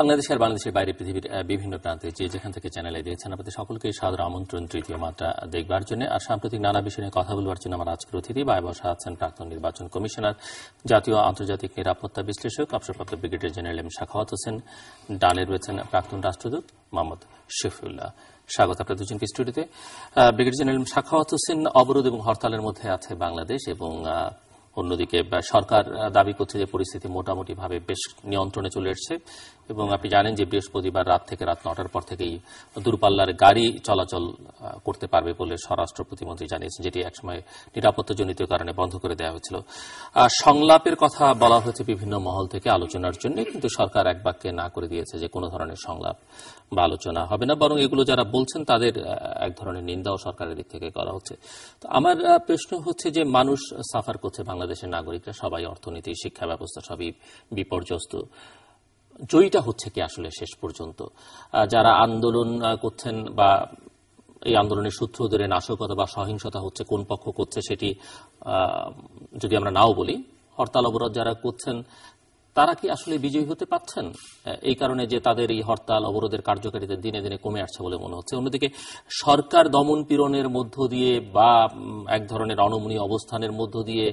বাংলাদেশ আর বাংলাদেশের বাইরে পৃথিবীর বিভিন্ন প্রান্তে যে যেখান থেকে চ্যানেলে দিয়েছেন আপনাদের সকলকে সাদর আমন্ত্রণ তৃতীয় মাত্রা দেখবার জন্য। আর সাম্প্রতিক নানা বিষয় নিয়ে কথা বলবার জন্য আমার আজকের অতিথি বা বসা আছেন প্রাক্তন নির্বাচন কমিশনার, জাতীয় আন্তর্জাতিক নিরাপত্তা বিশ্লেষক, অবসরপ্রাপ্ত brigadier general M Sakhawat Hossain. ডানে রয়েছেন প্রাক্তন রাষ্ট্রদূত মোহাম্মদ শফিউল্লাহ। স্বাগত আপনার দুজনকে স্টুডিওতে। ব্রিগেডিয়ার জেনারেল সাখাওয়াত হোসেন, অবরোধ এবং হরতালের মধ্যে আছে বাংলাদেশ এবং অন্যদিকে সরকার দাবি করছে যে পরিস্থিতি মোটামুটি ভাবে বেশ নিয়ন্ত্রণে চলে এসেছে এবং আপনি জানেন যে বৃহস্পতিবার রাত থেকে রাত 9টার পর থেকেই দূরপাল্লার গাড়ি চলাচল করতে পারবে বলে স্বরাষ্ট্র প্রতিমন্ত্রী জানিয়েছেন, যেটি একসময় নিরাপত্তাজনিত কারণে বন্ধ করে দেওয়া হয়েছিল। সংলাপের কথা বলা হয়েছে বিভিন্ন মহল থেকে আলোচনার জন্য, কিন্তু সরকার এক বাক্যে না করে দিয়েছে যে কোনো ধরনের সংলাপ বা আলোচনা হবে না, বরং এগুলো যারা বলছেন তাদের এক ধরনের নিন্দাও সরকারের দিক থেকে করা হচ্ছে। তো আমার প্রশ্ন হচ্ছে যে মানুষ সাফার করছে, বাংলাদেশের নাগরিকরা সবাই, অর্থনীতি, শিক্ষা ব্যবস্থা সবই বিপর্যস্ত। জয়ীটা হচ্ছে কি আসলে শেষ পর্যন্ত? যারা আন্দোলন করছেন বা এই আন্দোলনের সূত্র ধরে নাশকতা বা সহিংসতা হচ্ছে, কোন পক্ষ করছে সেটি যদি আমরা নাও বলি, হরতাল অবরোধ যারা করছেন তারা কি আসলে বিজয়ী হতে পারছেন এই কারণে যে তাদের এই হরতাল অবরোধের কার্যকারিতা দিনে দিনে কমে আসছে বলে মনে হচ্ছে? অন্যদিকে সরকার দমন পীড়নের মধ্য দিয়ে বা এক ধরনের অনমনীয় অবস্থানের মধ্য দিয়ে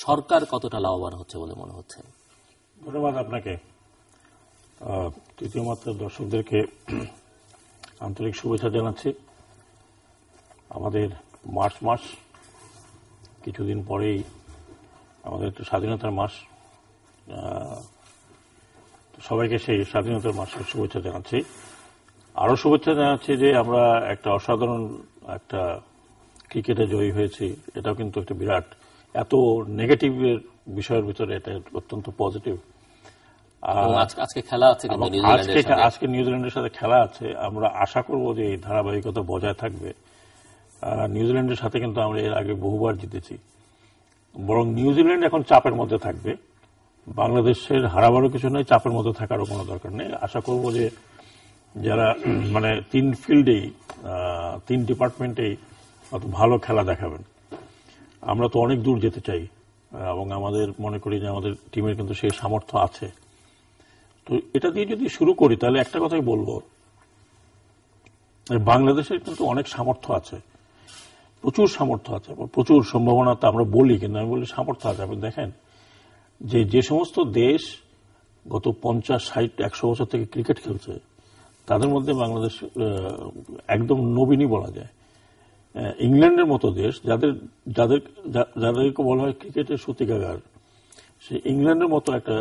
সরকার কতটা লাভবান হচ্ছে বলে মনে হচ্ছে? ধন্যবাদ আপনাকে। তৃতীয় মাত্রার দর্শকদেরকে আন্তরিক শুভেচ্ছা জানাচ্ছি। আমাদের মার্চ মাস, কিছুদিন পরেই আমাদের একটু স্বাধীনতার মাস, সবাইকে সেই স্বাধীনতার মাসের শুভেচ্ছা জানাচ্ছি। আরো শুভেচ্ছা জানাচ্ছি যে আমরা একটা অসাধারণ একটা ক্রিকেটে জয়ী হয়েছি, এটাও কিন্তু একটা বিরাট, এত নেগেটিভের বিষয়ের ভিতরে এটা অত্যন্ত পজিটিভ। আজকে খেলা আছে, আজকে নিউজিল্যান্ডের সাথে খেলা আছে। আমরা আশা করব যে এই ধারাবাহিকতা বজায় থাকবে। নিউজিল্যান্ডের সাথে কিন্তু আমরা এর আগে বহুবার জিতেছি, বরং নিউজিল্যান্ড এখন চাপের মধ্যে থাকবে। বাংলাদেশের হারাবারও কিছু নয়, চাপের মধ্যে থাকারও কোনো দরকার নেই। আশা করব যে যারা মানে তিন ফিল্ডেই, তিন ডিপার্টমেন্টেই ভালো খেলা দেখাবেন। আমরা তো অনেক দূর যেতে চাই এবং আমাদের মনে করি যে আমাদের টিমের কিন্তু সেই সামর্থ্য আছে। তো এটা দিয়ে যদি শুরু করি তাহলে একটা কথাই বলবো, বাংলাদেশের কিন্তু অনেক সামর্থ্য আছে, প্রচুর সামর্থ্য আছে, প্রচুর সম্ভাবনা। তো আমরা বলি, কিন্তু আমি বলি সামর্থ্য আছে। আপনি দেখেন যে সমস্ত দেশ গত 50, 60, 100 বছর থেকে ক্রিকেট খেলছে, তাদের মধ্যে বাংলাদেশ একদম নবীনই বলা যায়। ইংল্যান্ডের মতো দেশ, যাদেরকে বলা হয় ক্রিকেটের সূতিকাগার, সেই ইংল্যান্ডের মতো একটা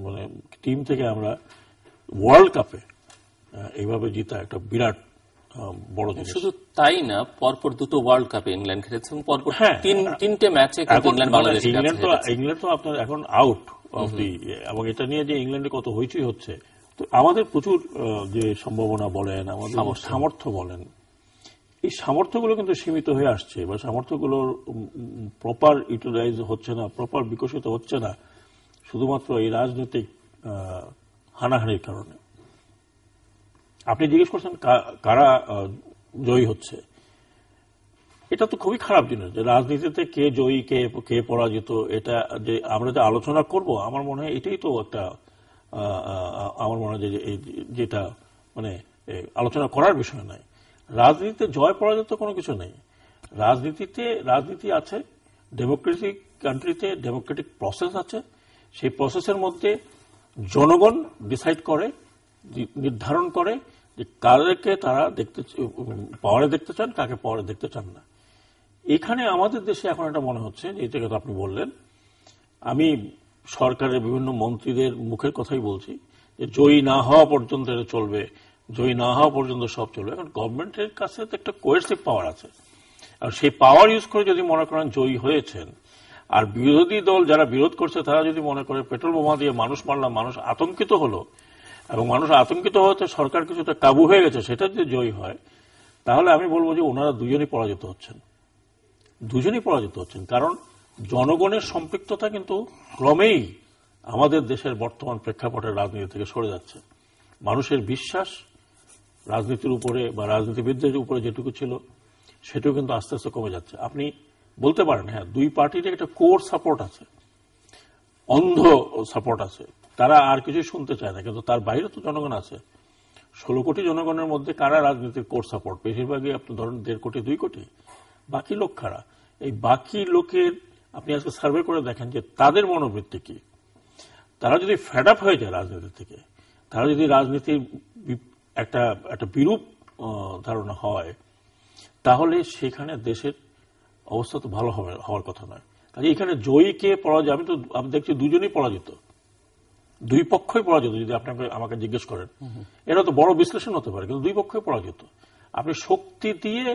মানে টিম থেকে আমরা ওয়ার্ল্ড কাপে এইভাবে জিতা একটা বিরাট বড় জিনিস। শুধু তাই না, পরপর দুটো ওয়ার্ল্ড কাপে ইংল্যান্ড খেলেছে এবং পরপর তিনটে ম্যাচে ইংল্যান্ড তো আপনার এখন আউট অফ দি, এবং এটা নিয়ে যে ইংল্যান্ডে কত হইচই হচ্ছে। তো আমাদের প্রচুর যে সম্ভাবনা বলেন, আমাদের সামর্থ্য বলেন, এই সামর্থ্যগুলো কিন্তু সীমিত হয়ে আসছে বা সামর্থ্যগুলোর প্রপার ইউটিলাইজ হচ্ছে না, প্রপার বিকশিত হচ্ছে না, শুধুমাত্র এই রাজনৈতিক হানাহানির কারণে। আপনি জিজ্ঞেস করছেন কারা জয়ী হচ্ছে, এটা তো খুবই খারাপ জিনিস যে রাজনীতিতে কে জয়ী কে পরাজিত, এটা যে আমরা যে আলোচনা করব, আমার মনে হয় এটাই তো একটা, আমার মনে হয় যেটা মানে আলোচনা করার বিষয় নয়। রাজনীতিতে জয় পরাজিত কোনো কিছু নেই। রাজনীতি আছে, ডেমোক্রেটিক কান্ট্রিতে ডেমোক্রেটিক প্রসেস আছে। সেই প্রসেসের মধ্যে জনগণ ডিসাইড করে, নির্ধারণ করে যে কাদেরকে তারা পাওয়ারে দেখতে চান, কাকে পাওয়ারে দেখতে চান না। এখানে আমাদের দেশে এখন এটা মনে হচ্ছে, যে কথা আপনি বললেন, আমি সরকারের বিভিন্ন মন্ত্রীদের মুখের কথাই বলছি যে জয়ী না হওয়া পর্যন্ত এটা চলবে, জয়ী না হওয়া পর্যন্ত সব চলবে। এখন গভর্নমেন্টের কাছে তো একটা কোয়েরসিভ পাওয়ার আছে, আর সেই পাওয়ার ইউজ করে যদি মনে করেন জয়ী হয়েছেন, আর বিরোধী দল যারা বিরোধ করছে তারা যদি মনে করে পেট্রোল বোমা দিয়ে মানুষ মারলাম, মানুষ আতঙ্কিত হলো এবং মানুষ আতঙ্কিত হতে সরকার কিছুটা কাবু হয়ে গেছে, সেটা যদি জয়ী হয়, তাহলে আমি বলবো যে ওনারা দুজনই পরাজিত হচ্ছেন। কারণ জনগণের সম্পৃক্ততা কিন্তু ক্রমেই আমাদের দেশের বর্তমান প্রেক্ষাপটের রাজনীতি থেকে সরে যাচ্ছে। মানুষের বিশ্বাস রাজনীতির উপরে বা রাজনীতিবিদদের উপরে যেটুকু ছিল সেটাও কিন্তু আস্তে আস্তে কমে যাচ্ছে। আপনি বলতে পারেন হ্যাঁ, দুই পার্টির একটা কোর সাপোর্ট আছে, অন্ধ সাপোর্ট আছে, তারা আর কিছু শুনতে চায় না, কিন্তু তার বাইরে তো জনগণ আছে। 16 কোটি জনগণের মধ্যে কারা রাজনীতির কোর সাপোর্ট? বেশিরভাগই আপনি ধরেন 1.5 কোটি 2 কোটি। বাকি লোক কারা? এই বাকি লোকের আপনি আজকে সার্ভে করে দেখেন যে তাদের মনোবৃত্তি কি। তারা যদি ফেড আপ হয়ে যায় রাজনীতি থেকে, তারা যদি রাজনীতির একটা বিরূপ ধারণা হয়, তাহলে সেখানে দেশের অবস্থা তো ভালো হওয়ার কথা নয়। কাজে এখানে জয়ীকে পরাজয়, আমি দেখছি দুজনেই পরাজিত, দুই পক্ষই পরাজিত। যদি আপনি আমাকে জিজ্ঞেস করেন, এটা তো বড় বিশ্লেষণ হতে পারে, কিন্তু দুই পক্ষই পরাজিত। আপনি শক্তি দিয়ে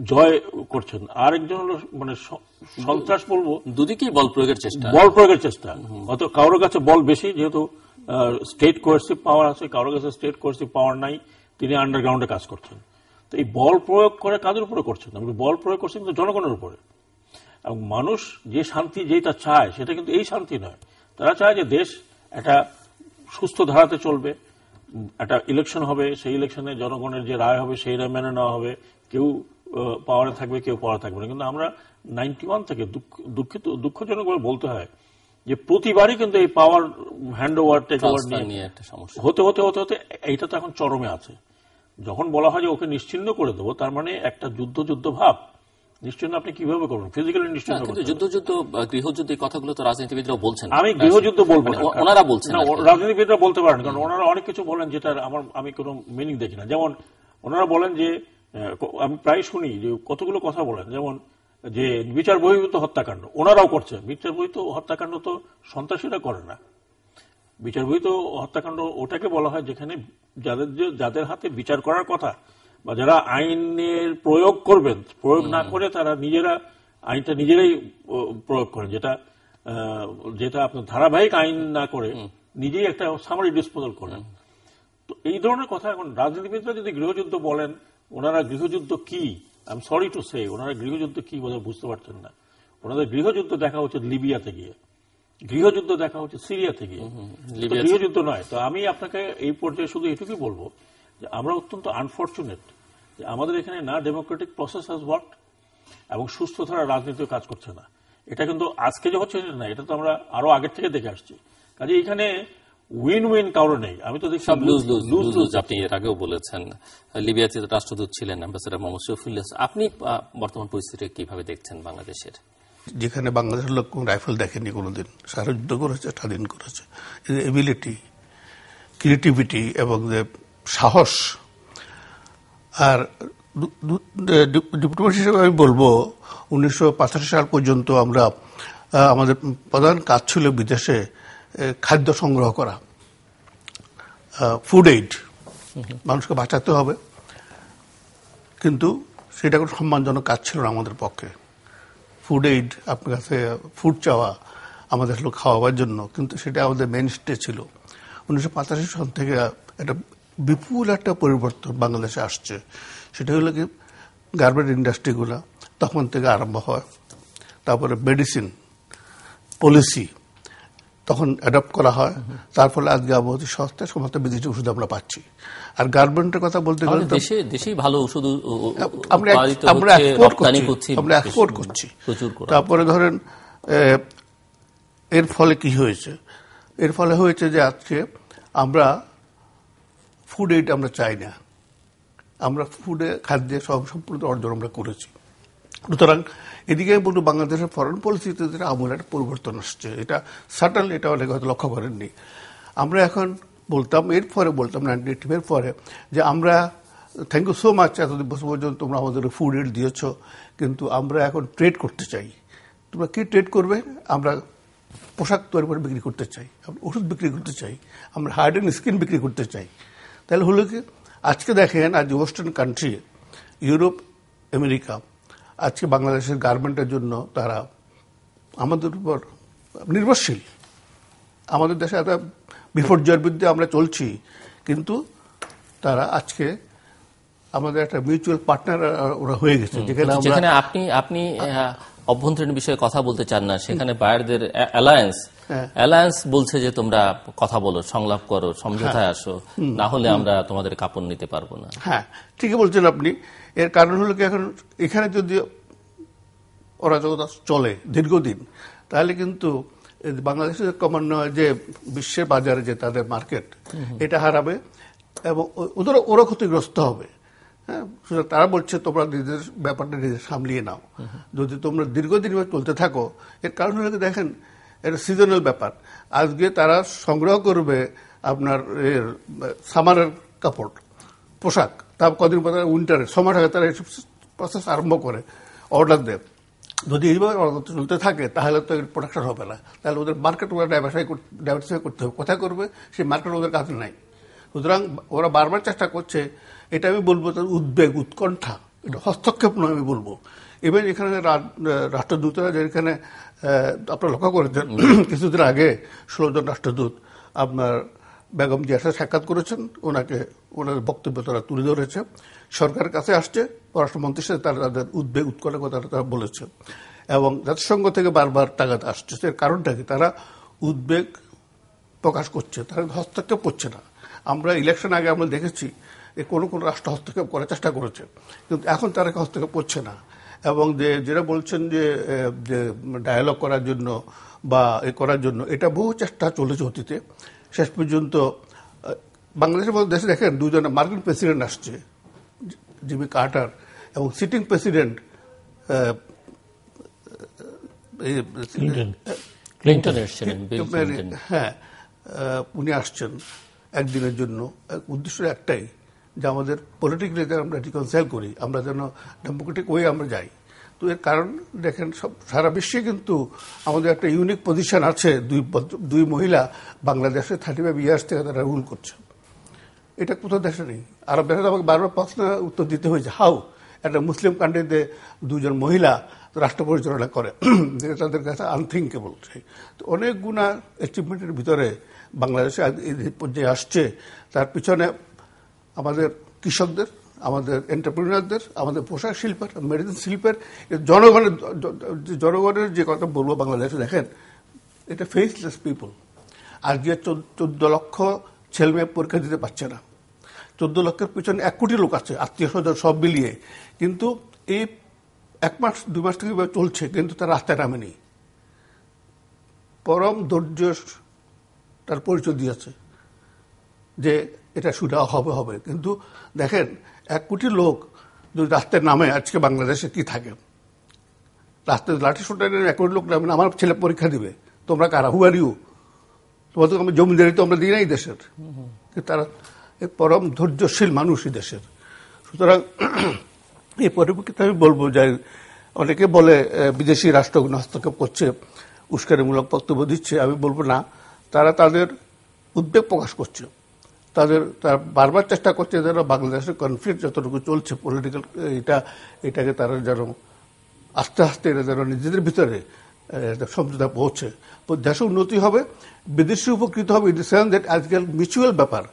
জয় করছেন, আরেকজন হলো মানে সন্ত্রাস বলবো, দুদিকেই বল প্রয়োগের চেষ্টা। হয়তো কারোর কাছে বল বেশি, যেহেতু স্টেট কোয়ার্সিভ পাওয়ার আছে, কারোর কাছে স্টেট কোয়ার্সিভ পাওয়ার নাই, তিনি আন্ডারগ্রাউন্ডে কাজ করছেন। তো এই বল প্রয়োগ করে কাদের উপরে করছেন? আপনি বল প্রয়োগ করছেন কিন্তু জনগণের উপরে। এবং মানুষ যে শান্তি যেটা চায়, সেটা কিন্তু এই শান্তি নয়। তারা চায় যে দেশ একটা সুস্থ ধারাতে চলবে, একটা ইলেকশন হবে, সেই ইলেকশনে জনগণের যে রায় হবে সেই রায় মেনে নেওয়া হবে, কেউ পাওয়ারে থাকবে, কেউ পাওয়ারে থাকবে না। কিন্তু আমরা 91 থেকে দুঃখজনকভাবে বলতে হয় যে প্রতিবারই কিন্তু এই পাওয়ার হ্যান্ড ওভার টেক ওভার নিয়ে হতে হতে হতে হতে এইটা তো এখন চরমে আছে। যখন বলা হয় যে ওকে নিশ্চিহ্ন করে দেবো, তার মানে একটা যুদ্ধ ভাব। নিশ্চিহ্ন আপনি কিভাবে করবেন? ফিজিক্যালি নিশ্চিহ্ন করবেন। যুদ্ধ গৃহযুদ্ধ এই কথাগুলো তো রাজনীতিবিদরাও বলছেন। আমি গৃহযুদ্ধ বলবো না, ওনারা বলছেন, রাজনীতিবিদরা বলতে পারেন, কারণ ওনারা অনেক কিছু বলেন যেটা আমি কোনো মিনিং দেখি না। যেমন ওনারা বলেন যে, আমি প্রায় শুনি যে কতগুলো কথা বলেন, যেমন যে বিচার বহির্ভূত হত্যাকাণ্ড ওনারাও করছে। বিচার বহির্ভূত হত্যাকাণ্ড তো সন্ত্রাসীরা করে না। বিচার বহির্ভূত হত্যাকাণ্ড ওটাকে বলা হয় যেখানে যাদের হাতে বিচার করার কথা, বা যারা আইনের প্রয়োগ করবেন, প্রয়োগ না করে তারা আইনটা নিজেরাই প্রয়োগ করেন, যেটা আপনার ধারাবাহিক আইন না করে নিজেই একটা সামারি ডিসপোজাল করেন। তো এই ধরনের কথা এখন রাজনীতিবিদরা যদি গৃহযুদ্ধ বলেন, ওনারা গৃহযুদ্ধ কি, I am sorry to say, ওনারা গৃহযুদ্ধ কি বোধহয় বুঝতে পারছেন না। ওনাদের গৃহযুদ্ধ দেখা হচ্ছে লিবিয়াতে গিয়ে, গৃহযুদ্ধ দেখা হচ্ছে সিরিয়াতে গিয়ে, গৃহযুদ্ধ নয়। তো আমি আপনাকে এই পর্যায়ে শুধু এটুকুই বলবো যে আমরা অত্যন্ত আনফরচুনেট যে আমাদের এখানে না ডেমোক্রেটিক প্রসেস হ্যাজ ওয়ার্কড, এবং সুস্থ ধারা রাজনীতিও কাজ করছে না। এটা কিন্তু আজকে যে হচ্ছে না, এটা তো আমরা আরো আগের থেকে দেখে আসছি। কাজে এখানে উইন উইন কারো নেই। আমি তো দেখছি লুজ। আপনি এর আগেও বলেছেন লিবিয়াতে রাষ্ট্রদূত ছিলেন অ্যাম্বাসেডর মোহাম্মদ শফিউল্লাহ। আপনি বর্তমান পরিস্থিতি কিভাবে দেখছেন বাংলাদেশের? যেখানে বাংলাদেশের লোক রাইফেল দেখেনি কোনোদিন, সারা যুদ্ধ করেছে, স্বাধীন করেছে, এবিলিটি, ক্রিয়েটিভিটি এবং সাহস। আর ডিপ্লোম্যাট হিসেবে আমি বলবো 1985 সাল পর্যন্ত আমরা আমাদের প্রধান কাজ ছিল বিদেশে খাদ্য সংগ্রহ করা, ফুড এইড, মানুষকে বাঁচাতে হবে, কিন্তু সেটা কোনো সম্মানজনক কাজ ছিল না আমাদের পক্ষে। ফুড এইড, আপনার কাছে ফুড চাওয়া আমাদের লোক খাওয়াবার জন্য, কিন্তু সেটা আমাদের মেইন স্টে ছিল। 1985 সাল থেকে একটা বিপুল একটা পরিবর্তন বাংলাদেশে আসছে। সেটা হলো কি, গার্মেন্ট ইন্ডাস্ট্রিগুলো তখন থেকে আরম্ভ হয়, তারপরে মেডিসিন পলিসি তখন অ্যাডপ্ট করা হয়, তার ফলে আজকে আমাদের সস্তা সমস্ত বিদেশি ওষুধ আমরা পাচ্ছি। আর গার্মেন্টের কথা বলতে গেলে দেশেই ভালো ওষুধ আমরা এক্সপোর্ট করছি। তারপরে ধরেন এর ফলে কি হয়েছে? এর ফলে হয়েছে যে আজকে আমরা ফুড এইড আমরা চাই না, আমরা খাদ্যে সম্পূর্ণ অর্জন আমরা করেছি। সুতরাং এদিকে বলবো বাংলাদেশের ফরেন পলিসিতে আমূল একটা পরিবর্তন আসছে। এটা সাটল, এটা অনেকে হয়তো লক্ষ্য করেননি। আমরা এখন বলতাম 98 পরে যে আমরা থ্যাংক ইউ সো মাচ, এতদিন বছর পর্যন্ত তোমরা আমাদের ফুড এইড দিয়েছ, কিন্তু আমরা এখন ট্রেড করতে চাই। তোমরা কি ট্রেড করবে? আমরা পোশাক তৈরি করে বিক্রি করতে চাই, আমরা ওষুধ বিক্রি করতে চাই, আমরা হার্ড অ্যান্ড স্কিন বিক্রি করতে চাই। তাহলে হলো কি, আজকে দেখেন আজ ওয়েস্টার্ন কান্ট্রি, ইউরোপ, আমেরিকা আজকে বাংলাদেশের গার্মেন্টের জন্য তারা আমাদের উপর নির্ভরশীল। আমাদের দেশে একটা বিপর্যয়ের বিরুদ্ধে আমরা চলছি, কিন্তু তারা আজকে আমাদের একটা মিউচুয়াল পার্টনার ওরা হয়ে গেছে। যেখানে আপনি অভ্যন্তরীণ বিষয়ে কথা বলতে চান না, সেখানে বায়ারদের অ্যালায়েন্স বলছে যে তোমরা কথা বলো, সংলাপ করো, সমঝোতায় আসো, না হলে আমরা তোমাদের কাপড় নিতে পারবো না। হ্যাঁ, ঠিকই বলছেন আপনি। এর কারণ হলো কি, এখন এখানে যদি অরাজকতা চলে দীর্ঘদিন, তাহলে কিন্তু বাংলাদেশের ক্রমান্বয়ে যে বিশ্বের বাজারে যে তাদের মার্কেট এটা হারাবে এবং ওরা ক্ষতিগ্রস্ত হবে। হ্যাঁ, তারা বলছে তোমরা নিজেদের ব্যাপারটা নিজে সামলিয়ে নাও। যদি তোমরা দীর্ঘদিন চলতে থাকো, এর কারণ হলে দেখেন এটা সিজনাল ব্যাপার। আজকে তারা সংগ্রহ করবে আপনার সামারের কাপড় পোশাক, তার কদিন পর উইন্টারের সময় থাকে তারা এইসব প্রসেস আরম্ভ করে অর্ডার দেয়। যদি এইভাবে চলতে থাকে তাহলে তো প্রোডাকশন হবে না, তাহলে ওদের মার্কেট ওরা ডাইভার্সিফাই করতে হবে। কোথায় করবে সেই মার্কেট ওদের কাছে নাই। সুতরাং ওরা বারবার চেষ্টা করছে। এটা আমি বলবো তাদের উদ্বেগ, উৎকণ্ঠা, এটা হস্তক্ষেপ নয় আমি বলবো। ইভেন এখানে রাষ্ট্রদূতরা যেখানে আপনারা লক্ষ্য করেছেন কিছুদিন আগে 16 জন রাষ্ট্রদূত আপনার বেগম জিয়ার সাথে সাক্ষাৎ করেছেন, ওনার বক্তব্য তারা তুলে ধরেছে, সরকারের কাছে আসছে, পররাষ্ট্রমন্ত্রীর সাথে তাদের উদ্বেগ উৎকণ্ঠার কথা তারা বলেছে এবং জাতিসংঘ থেকে বারবার টাকাতে আসছে। এর কারণটা কি? তারা উদ্বেগ প্রকাশ করছে, তারা হস্তক্ষেপ করছে না। আমরা ইলেকশন আগে আমরা দেখেছি কোন রাষ্ট্র হস্তক্ষেপ করার চেষ্টা করেছে, কিন্তু এখন তারা হস্তক্ষেপ করছে না। এবং যেটা বলছেন যে ডায়ালগ করার জন্য বা করার জন্য, এটা বহু চেষ্টা চলেছে অতীতে। শেষ পর্যন্ত বাংলাদেশের মধ্যে দেশে দেখেন দুজন মার্কিন প্রেসিডেন্ট আসছে, জিমি কার্টার এবং সিটিং প্রেসিডেন্ট হ্যাঁ উনি আসছেন একদিনের জন্য। উদ্দেশ্য একটাই যে আমাদের পলিটিক্যালি আমরা রিকনসাইল করি, আমরা যেন ডেমোক্রেটিক ওয়ে আমরা যাই। তো এর কারণ দেখেন সারা বিশ্বে কিন্তু আমাদের একটা ইউনিক পজিশন আছে। দুই মহিলা বাংলাদেশে 35 ইয়ার্স থেকে তারা রুল করছে, এটা কোথাও দেশে নেই। আরব দেশে আমাকে বারবার প্রশ্ন উত্তর দিতে হয়েছে, হাউ একটা মুসলিম কান্ট্রিতে দুজন মহিলা রাষ্ট্র পরিচালনা করে, যেটা তাদের কাছে আনথিঙ্কেবল। তো অনেক গুণা অ্যাচিভমেন্টের ভিতরে বাংলাদেশে যে আসছে, তার পিছনে আমাদের কৃষকদের, আমাদের এন্টারপ্রেনারদের, আমাদের পোশাক শিল্পের, মেডিসিন শিল্পের, জনগণের যে কথা বলবো বাংলাদেশে দেখেন এটা ফেসলেস পিপল। আজকে 14 লক্ষ ছেলে মেয়ে পরীক্ষা দিতে পারছে না। 14 লক্ষের পিছনে 1 কোটি লোক আছে, আত্মীয় স্বজন সব মিলিয়ে, কিন্তু এই 1 মাস 2 মাস থেকে চলছে, কিন্তু তার রাস্তায় নামেনি। পরম ধৈর্য তার পরিচয় দিয়েছে যে এটা শুরু হবে, কিন্তু দেখেন 1 কোটি লোক যদি রাস্তায় নামে, আজকে বাংলাদেশে কি থাকে? রাস্তায় লাঠি সোটা 1 কোটি লোক নামে, আমার ছেলে পরীক্ষা দিবে, তোমরা কারা, হু আর ইউ? তোমাদের আমি জমিদারি তো আমরা দিই নাই দেশের, কিন্তু তারা পরম ধৈর্যশীল মানুষই দেশের। সুতরাং এই পরিপ্রেক্ষিতে আমি বলবো যে অনেকে বলে বিদেশি রাষ্ট্রগুলো হস্তক্ষেপ করছে, উস্কানিমূলক বক্তব্য দিচ্ছে। আমি বলবো না, তারা তাদের উদ্বেগ প্রকাশ করছে, তারা বারবার চেষ্টা করছে যেন বাংলাদেশের কনফ্লিক্ট যতটুকু চলছে পলিটিক্যাল, এটাকে তারা যেন আস্তে আস্তে এটা যেন নিজেদের ভিতরে সমঝোতা পৌঁছে, দেশের উন্নতি হবে, বিদেশি উপকৃত হবে। ইন দ্য সেন্স দ্যাট আজকাল মিউচুয়াল ব্যাপার,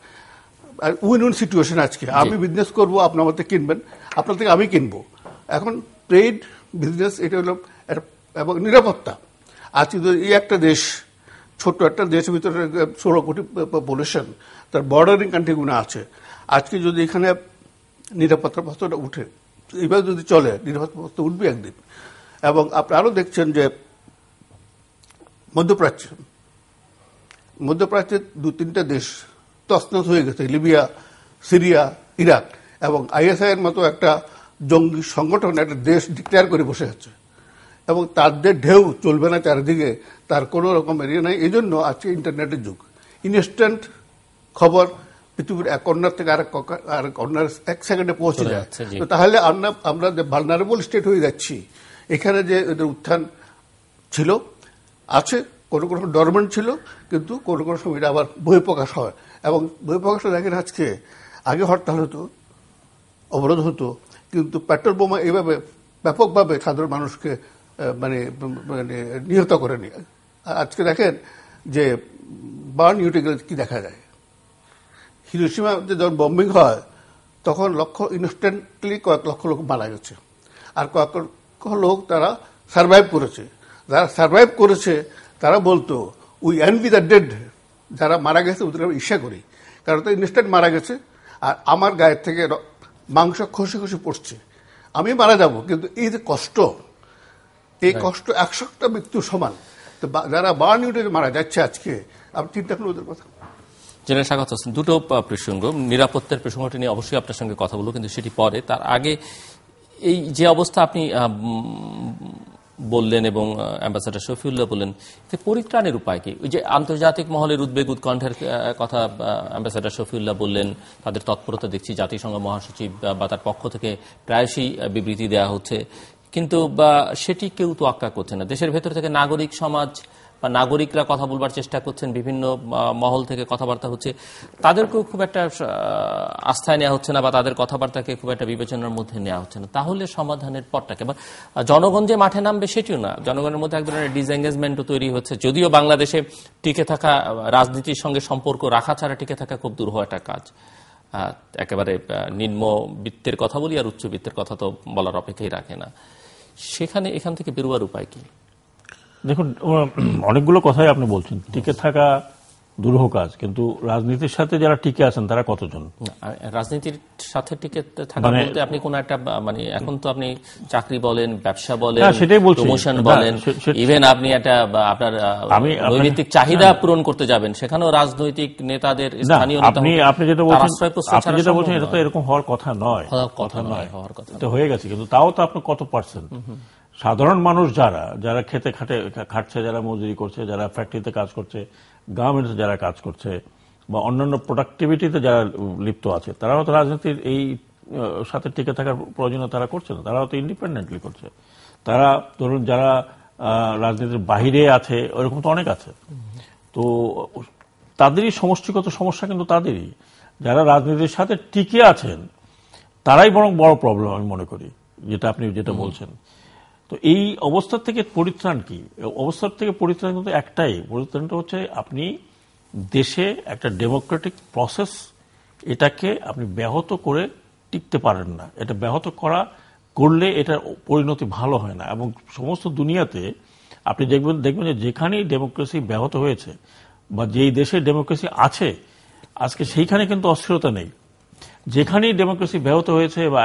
উইন উইন সিচুয়েশন। আজকে আমি বিজনেস করবো, আপনার মধ্যে কিনবেন, আপনার থেকে আমি কিনবো। এখন ট্রেড বিজনেস এটা হলো, এবং নিরাপত্তা। আজকে এই একটা দেশ, ছোট্ট একটা দেশের ভিতরে 16 কোটি পপুলেশন, তার বর্ডারিং কান্ট্রিগুলো আছে। আজকে যদি এখানে নিরাপত্তা ব্যবস্থাটা উঠে, এইভাবে যদি চলে, নিরাপত্তা ব্যবস্থা উঠবে একদিন। এবং আপনি আরো দেখছেন যে মধ্যপ্রাচ্যের 2-3টা দেশ তছনছ হয়ে গেছে, লিবিয়া, সিরিয়া, ইরাক, এবং ISI এর মতো একটা জঙ্গি সংগঠন একটা দেশ ডিক্লেয়ার করে বসে আছে, এবং তাদের ঢেউ চলবে না চারিদিকে, তার কোনো রকম এরিয়া নাই। এই জন্য আজকে ইন্টারনেটের যুগ, ইনস্ট্যান্ট খবর পৃথিবীর এক কর্নার থেকে আরেক কর্নার 1 সেকেন্ডে পৌঁছে যায়। তো তাহলে আমরা যে ভালনারেবল স্টেট হয়ে যাচ্ছি, এখানে যে এদের উত্থান ছিল, আছে, কোনো কোনো ডরমেন্ট ছিল, কিন্তু কোনো কোনো সময় এটা আবার বহিঃপ্রকাশ হয়। এবং বহিঃপ্রকাশটা দেখেন আজকে, আগে হরতাল হতো, অবরোধ হতো, কিন্তু পেট্রোল বোমা এইভাবে ব্যাপকভাবে সাধারণ মানুষকে মানে নিহত করেনি। আজকে দেখেন যে বার্ন ইউটে গেলে কি দেখা যায়, হিরোশিমাতে যখন বম্বিং হয় তখন ইনস্ট্যান্টলি কয়েক লক্ষ লোক মারা গেছে, আর কয়েক লক্ষ লোক তারা সার্ভাইভ করেছে। যারা সার্ভাইভ করেছে তারা বলতো উই এনভি দ্য ডেড, যারা মারা গেছে ওদের আমি ঈর্ষা করি, কারণ তো ইনস্ট্যান্ট মারা গেছে আর আমার গায়ের থেকে মাংস খসে খসে পড়ছে, আমি মারা যাব, কিন্তু এই যে কষ্ট, এই কষ্ট 100টা মৃত্যু সমান। তো যারা বার্নিউডে মারা যাচ্ছে আজকে, আপনি চিন্তা করুন ওদের কথা। জেনারেল স্বাগত হোসেন, দুটো প্রসঙ্গ, নিরাপত্তার প্রসঙ্গটি নিয়ে অবশ্যই আপনার সঙ্গে কথা বলবো, কিন্তু সেটি পরে। তার আগে এই যে অবস্থা আপনি বললেন এবং অ্যাম্বাসেডর শফিউল্লাহ বললেন, পরিত্রাণের উপায় কি? ওই যে আন্তর্জাতিক মহলের উদ্বেগ উৎকণ্ঠার কথা অ্যাম্বাসেডর শফিউল্লাহ বললেন, তাদের তৎপরতা দেখছি জাতিসংঘ মহাসচিব বা তার পক্ষ থেকে প্রায়শই বিবৃতি দেওয়া হচ্ছে, কিন্তু সেটি কেউ তোয়াক্কা করছে না। দেশের ভেতর থেকে নাগরিক সমাজ বা নাগরিকরা কথা বলবার চেষ্টা করছেন, বিভিন্ন মহল থেকে কথাবার্তা হচ্ছে, তাদেরকেও খুব একটা আস্থায় নেওয়া হচ্ছে না বা তাদের কথাবার্তাকে খুব একটা বিবেচনার মধ্যে নেওয়া হচ্ছে না। তাহলে সমাধানের পথটাকে, জনগণ যে মাঠে নামবে সেটিও না, জনগণের মধ্যে এক ধরনের ডিসএঙ্গেজমেন্টও তৈরি হচ্ছে। যদিও বাংলাদেশে টিকে থাকা, রাজনীতির সঙ্গে সম্পর্ক রাখা ছাড়া টিকে থাকা খুব দুরূহ একটা কাজ। একেবারে নিম্নবিত্তের কথা বলি আর উচ্চবিত্তের কথা তো বলার অপেক্ষাই রাখে না। সেখানে এখান থেকে বেরোবার উপায় কি? দেখুন, অনেকগুলো কথাই আপনি বলছেন, টিকে থাকা দুরূহ কাজ, কিন্তু রাজনীতির সাথে যারা টিকে আছেন তারা কতজন? রাজনীতির সাথে টিকে থাকা বলতে আপনি কোন একটা, এখন তো আপনি চাকরি বলেন, ব্যবসা বলেন, প্রমোশন বলেন, ইভেন আপনি একটা আপনার নৈতিক চাহিদা পূরণ করতে যাবেন, সেখানেও রাজনৈতিক নেতাদের, স্থানীয় নেতা, আপনি যেটা বলছেন এটা তো এরকম হওয়ার কথা নয়, হওয়ার কথা তো হয়ে গেছে, কিন্তু তাও তো আপনি কত পার্সেন্ট সাধারণ মানুষ যারা খেতে খাটছে, যারা মজুরি করছে, যারা ফ্যাক্টরিতে কাজ করছে, গার্মেন্টসে যারা কাজ করছে, বা অন্যান্য প্রোডাক্টিভিটিতে যারা লিপ্ত আছে, তারাও তো রাজনীতির এই সাথে টিকে থাকার প্রয়োজনীয় তারা করছে না, তারাও তো ইন্ডিপেন্ডেন্টলি করছে। তারা ধরুন যারা রাজনীতির বাহিরে আছে, ওরকম তো অনেক আছে, তো তাদেরই সমষ্টিগত সমস্যা, কিন্তু তাদেরই যারা রাজনীতির সাথে টিকে আছেন তারাই বরং বড় প্রবলেম আমি মনে করি, আপনি যেটা বলছেন। তো এই অবস্থা থেকে পরিত্রাণ কি? অবস্থার থেকে পরিত্রাণ কিন্তু একটাই, পরিত্রাণটা হচ্ছে আপনি দেশে একটা ডেমোক্রেটিক প্রসেস, এটাকে আপনি ব্যাহত করে টিকতে পারেন না। এটা ব্যাহত করলে এটার পরিণতি ভালো হয় না। এবং সমস্ত দুনিয়াতে আপনি দেখবেন যে যেখানেই ডেমোক্রেসি ব্যাহত হয়েছে বা যেই দেশে ডেমোক্রেসি আছে আজকে, সেইখানে কিন্তু অস্থিরতা নেই। যেখানেই ডেমোক্রেসি ব্যাহত হয়েছে বা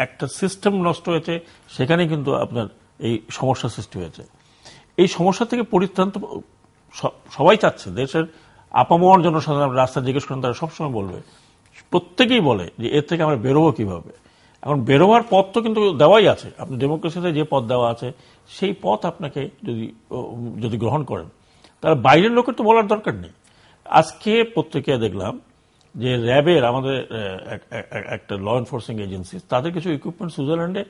একটা সিস্টেম নষ্ট হয়েছে, সেখানে কিন্তু আপনার এই সমস্যা সৃষ্টি হয়েছে। এই সমস্যা থেকে পরিত্রাণ তো সবাই চাচ্ছে, দেশের আপামর জনসাধারণ রাস্তা জিজ্ঞেস করেন, তারা সবসময় বলবে, প্রত্যেকেই বলে যে এর থেকে আমরা বেরোবো কিভাবে। এখন বেরোবার পথ তো কিন্তু দেওয়াই আছে, আপনি ডেমোক্রেসিতে যে পথ দেওয়া আছে সেই পথ আপনাকে যদি গ্রহণ করেন, তার বাইরের লোকের তো বলার দরকার নেই। আজকে পত্রিকায় দেখলাম যে র্যাবের, আমাদের একটা ল এনফোর্সিং এজেন্সি, তাদের কিছু ইকুইপমেন্ট সুইজারল্যান্ডে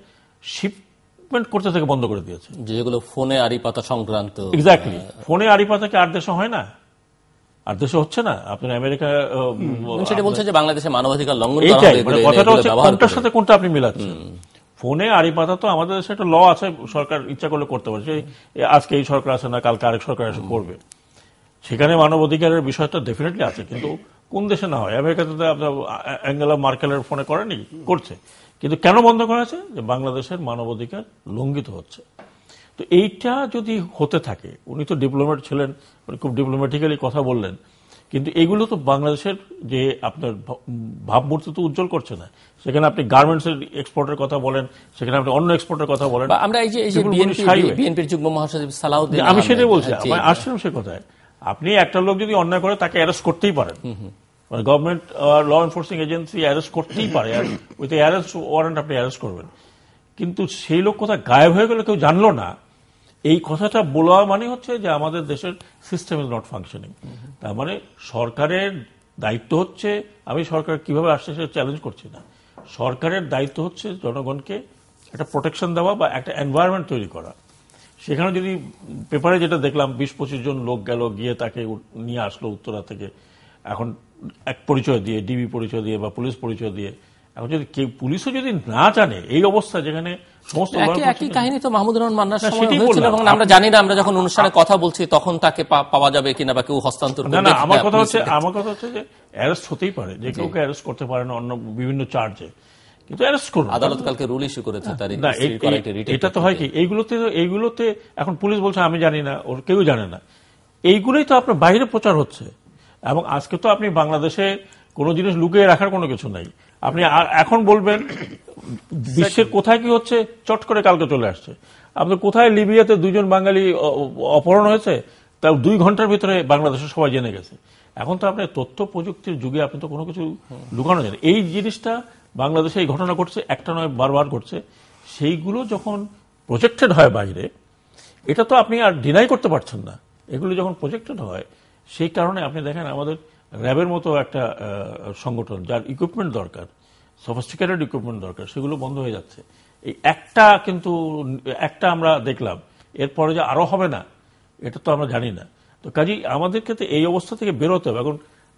শিপমেন্ট করতে থেকে বন্ধ করে দিয়েছে, যেগুলো ফোনে আড়ি পাতা সংক্রান্ত। এক্স্যাক্টলি, ফোনে আড়ি পাতা কি আর দেশে হয় না? আর দেশে হচ্ছে না? আপনার আমেরিকা সেটা বলছে যে বাংলাদেশে মানবাধিকার লঙ্ঘন করা হবে। কথাটা হচ্ছে কোনটার সাথে কোনটা আপনি মিলাচ্ছেন। ফোনে আড়ি পাতা তো আমাদের দেশে একটা ল আছে, সরকার ইচ্ছা করলে করতে পারে। আজকে এই সরকার আছে না, কালকে আরেক সরকার এসে করবে, সেখানে মানবাধিকারের বিষয়টা ডেফিনেটলি আছে। কিন্তু কোন দেশে না হয়? আমেরিকাতে আপনার অ্যাঙ্গেলা মার্কেলের ফোনে করেনি, করছে, কিন্তু কেন বন্ধ করা আছে? যে বাংলাদেশের মানবাধিকার লঙ্ঘিত হচ্ছে। তো এইটা যদি হতে থাকে, উনি তো ডিপ্লোম্যাট ছিলেন, উনি খুব ডিপ্লোম্যাটিক্যালি কথা বললেন, কিন্তু এগুলো তো বাংলাদেশের যে আপনার ভাবমূর্তি তো উজ্জ্বল করছে না। সেখানে আপনি গার্মেন্টসের এক্সপোর্টের কথা বলেন, সেখানে আপনি অন্য এক্সপোর্টের কথা বলেন। আমরা এই যে বিএনপির যুগ্ম মহাসচিব সালাউদ্দিন, আমি সেটাই বলছি, আসছিলাম সে কথায়। আপনি একটা লোক যদি অন্যায় করে তাকে অ্যারেস্ট করতেই পারেন, government law enforcing agency arrest করতেই পারে, উইথ অ্যারেস্ট ওয়ারেন্ট আপনি অ্যারেস্ট করবেন। কিন্তু সেই লোক কোথায় গায়েব হয়ে গেল কেউ জানলো না, এই কথাটা বলা মানে হচ্ছে যে আমাদের দেশের সিস্টেম ইজ নট ফাংশনিং। তার মানে সরকারের দায়িত্ব হচ্ছে, আমি সরকার কিভাবে আসছে সেটা চ্যালেঞ্জ করছি না, সরকারের দায়িত্ব হচ্ছে জনগণকে একটা প্রোটেকশন দেওয়া বা একটা এনভায়রনমেন্ট তৈরি করা। সেখানে যদি পেপারে যেটা দেখলাম, 20-25 জন লোক গেল, গিয়ে তাকে নিয়ে আসলো উত্তরা থেকে, এখন এক পরিচয় দিয়ে, ডিবি পরিচয় দিয়ে বা পুলিশ পরিচয় দিয়ে। এখন যদি কেউ পুলিশও যদি না জানে এই অবস্থা, যেখানে সমস্ত একই কাহিনী তো মাহমুদুর রহমান মান্নার সময় হয়েছিল, এবং আমরা জানি না, আমরা যখন অনুষ্ঠানে কথা বলছি তখন তাকে পাওয়া যাবে কিনা বা কেউ হস্তান্তর করবে। না, আমার কথা হচ্ছে যে অ্যারেস্ট হতেই পারে, যে কেউকে অ্যারেস্ট করতে পারে না অন্য বিভিন্ন চার্জে, কিন্তু অ্যারেস্ট করুন। আদালত কালকে রুল ইস্যু করেছে। এটা তো হয় কি, এইগুলোতে এখন পুলিশ বলছে আমি জানি না, ওর কেউ জানে না, এইগুলোই তো আপনার বাইরে প্রচার হচ্ছে। এবং আজকে তো আপনি বাংলাদেশে কোনো জিনিস লুকিয়ে রাখার কোনো কিছু নাই। আপনি এখন বলবেন বিশ্বের কোথায় কি হচ্ছে, চট করে কালকে চলে আসছে। আপনার কোথায় লিবিয়াতে 2 জন বাঙালি অপহরণ হয়েছে, তার 2 ঘন্টার ভিতরে বাংলাদেশের সবাই জেনে গেছে। এখন তো আপনার তথ্য প্রযুক্তির যুগে আপনি তো কোনো কিছু লুকানো যায় না। এই জিনিসটা বাংলাদেশে এই ঘটনা ঘটছে, একটা নয় বারবার ঘটছে। সেইগুলো যখন প্রজেক্টেড হয় বাইরে, এটা তো আপনি আর ডিনাই করতে পারছেন না। এগুলো যখন প্রজেক্টেড হয়, সেই কারণে আপনি দেখেন আমাদের র্যাবের মতো একটা সংগঠন যার ইকুইপমেন্ট দরকার, সফিস্টিকেটেড ইকুইপমেন্ট দরকার, সেগুলো বন্ধ হয়ে যাচ্ছে। এই একটা আমরা দেখলাম, এরপরে যে আরো হবে না এটা তো আমরা জানি না। তো কাজেই আমাদেরকে তো এই অবস্থা থেকে বেরোতে হবে। এখন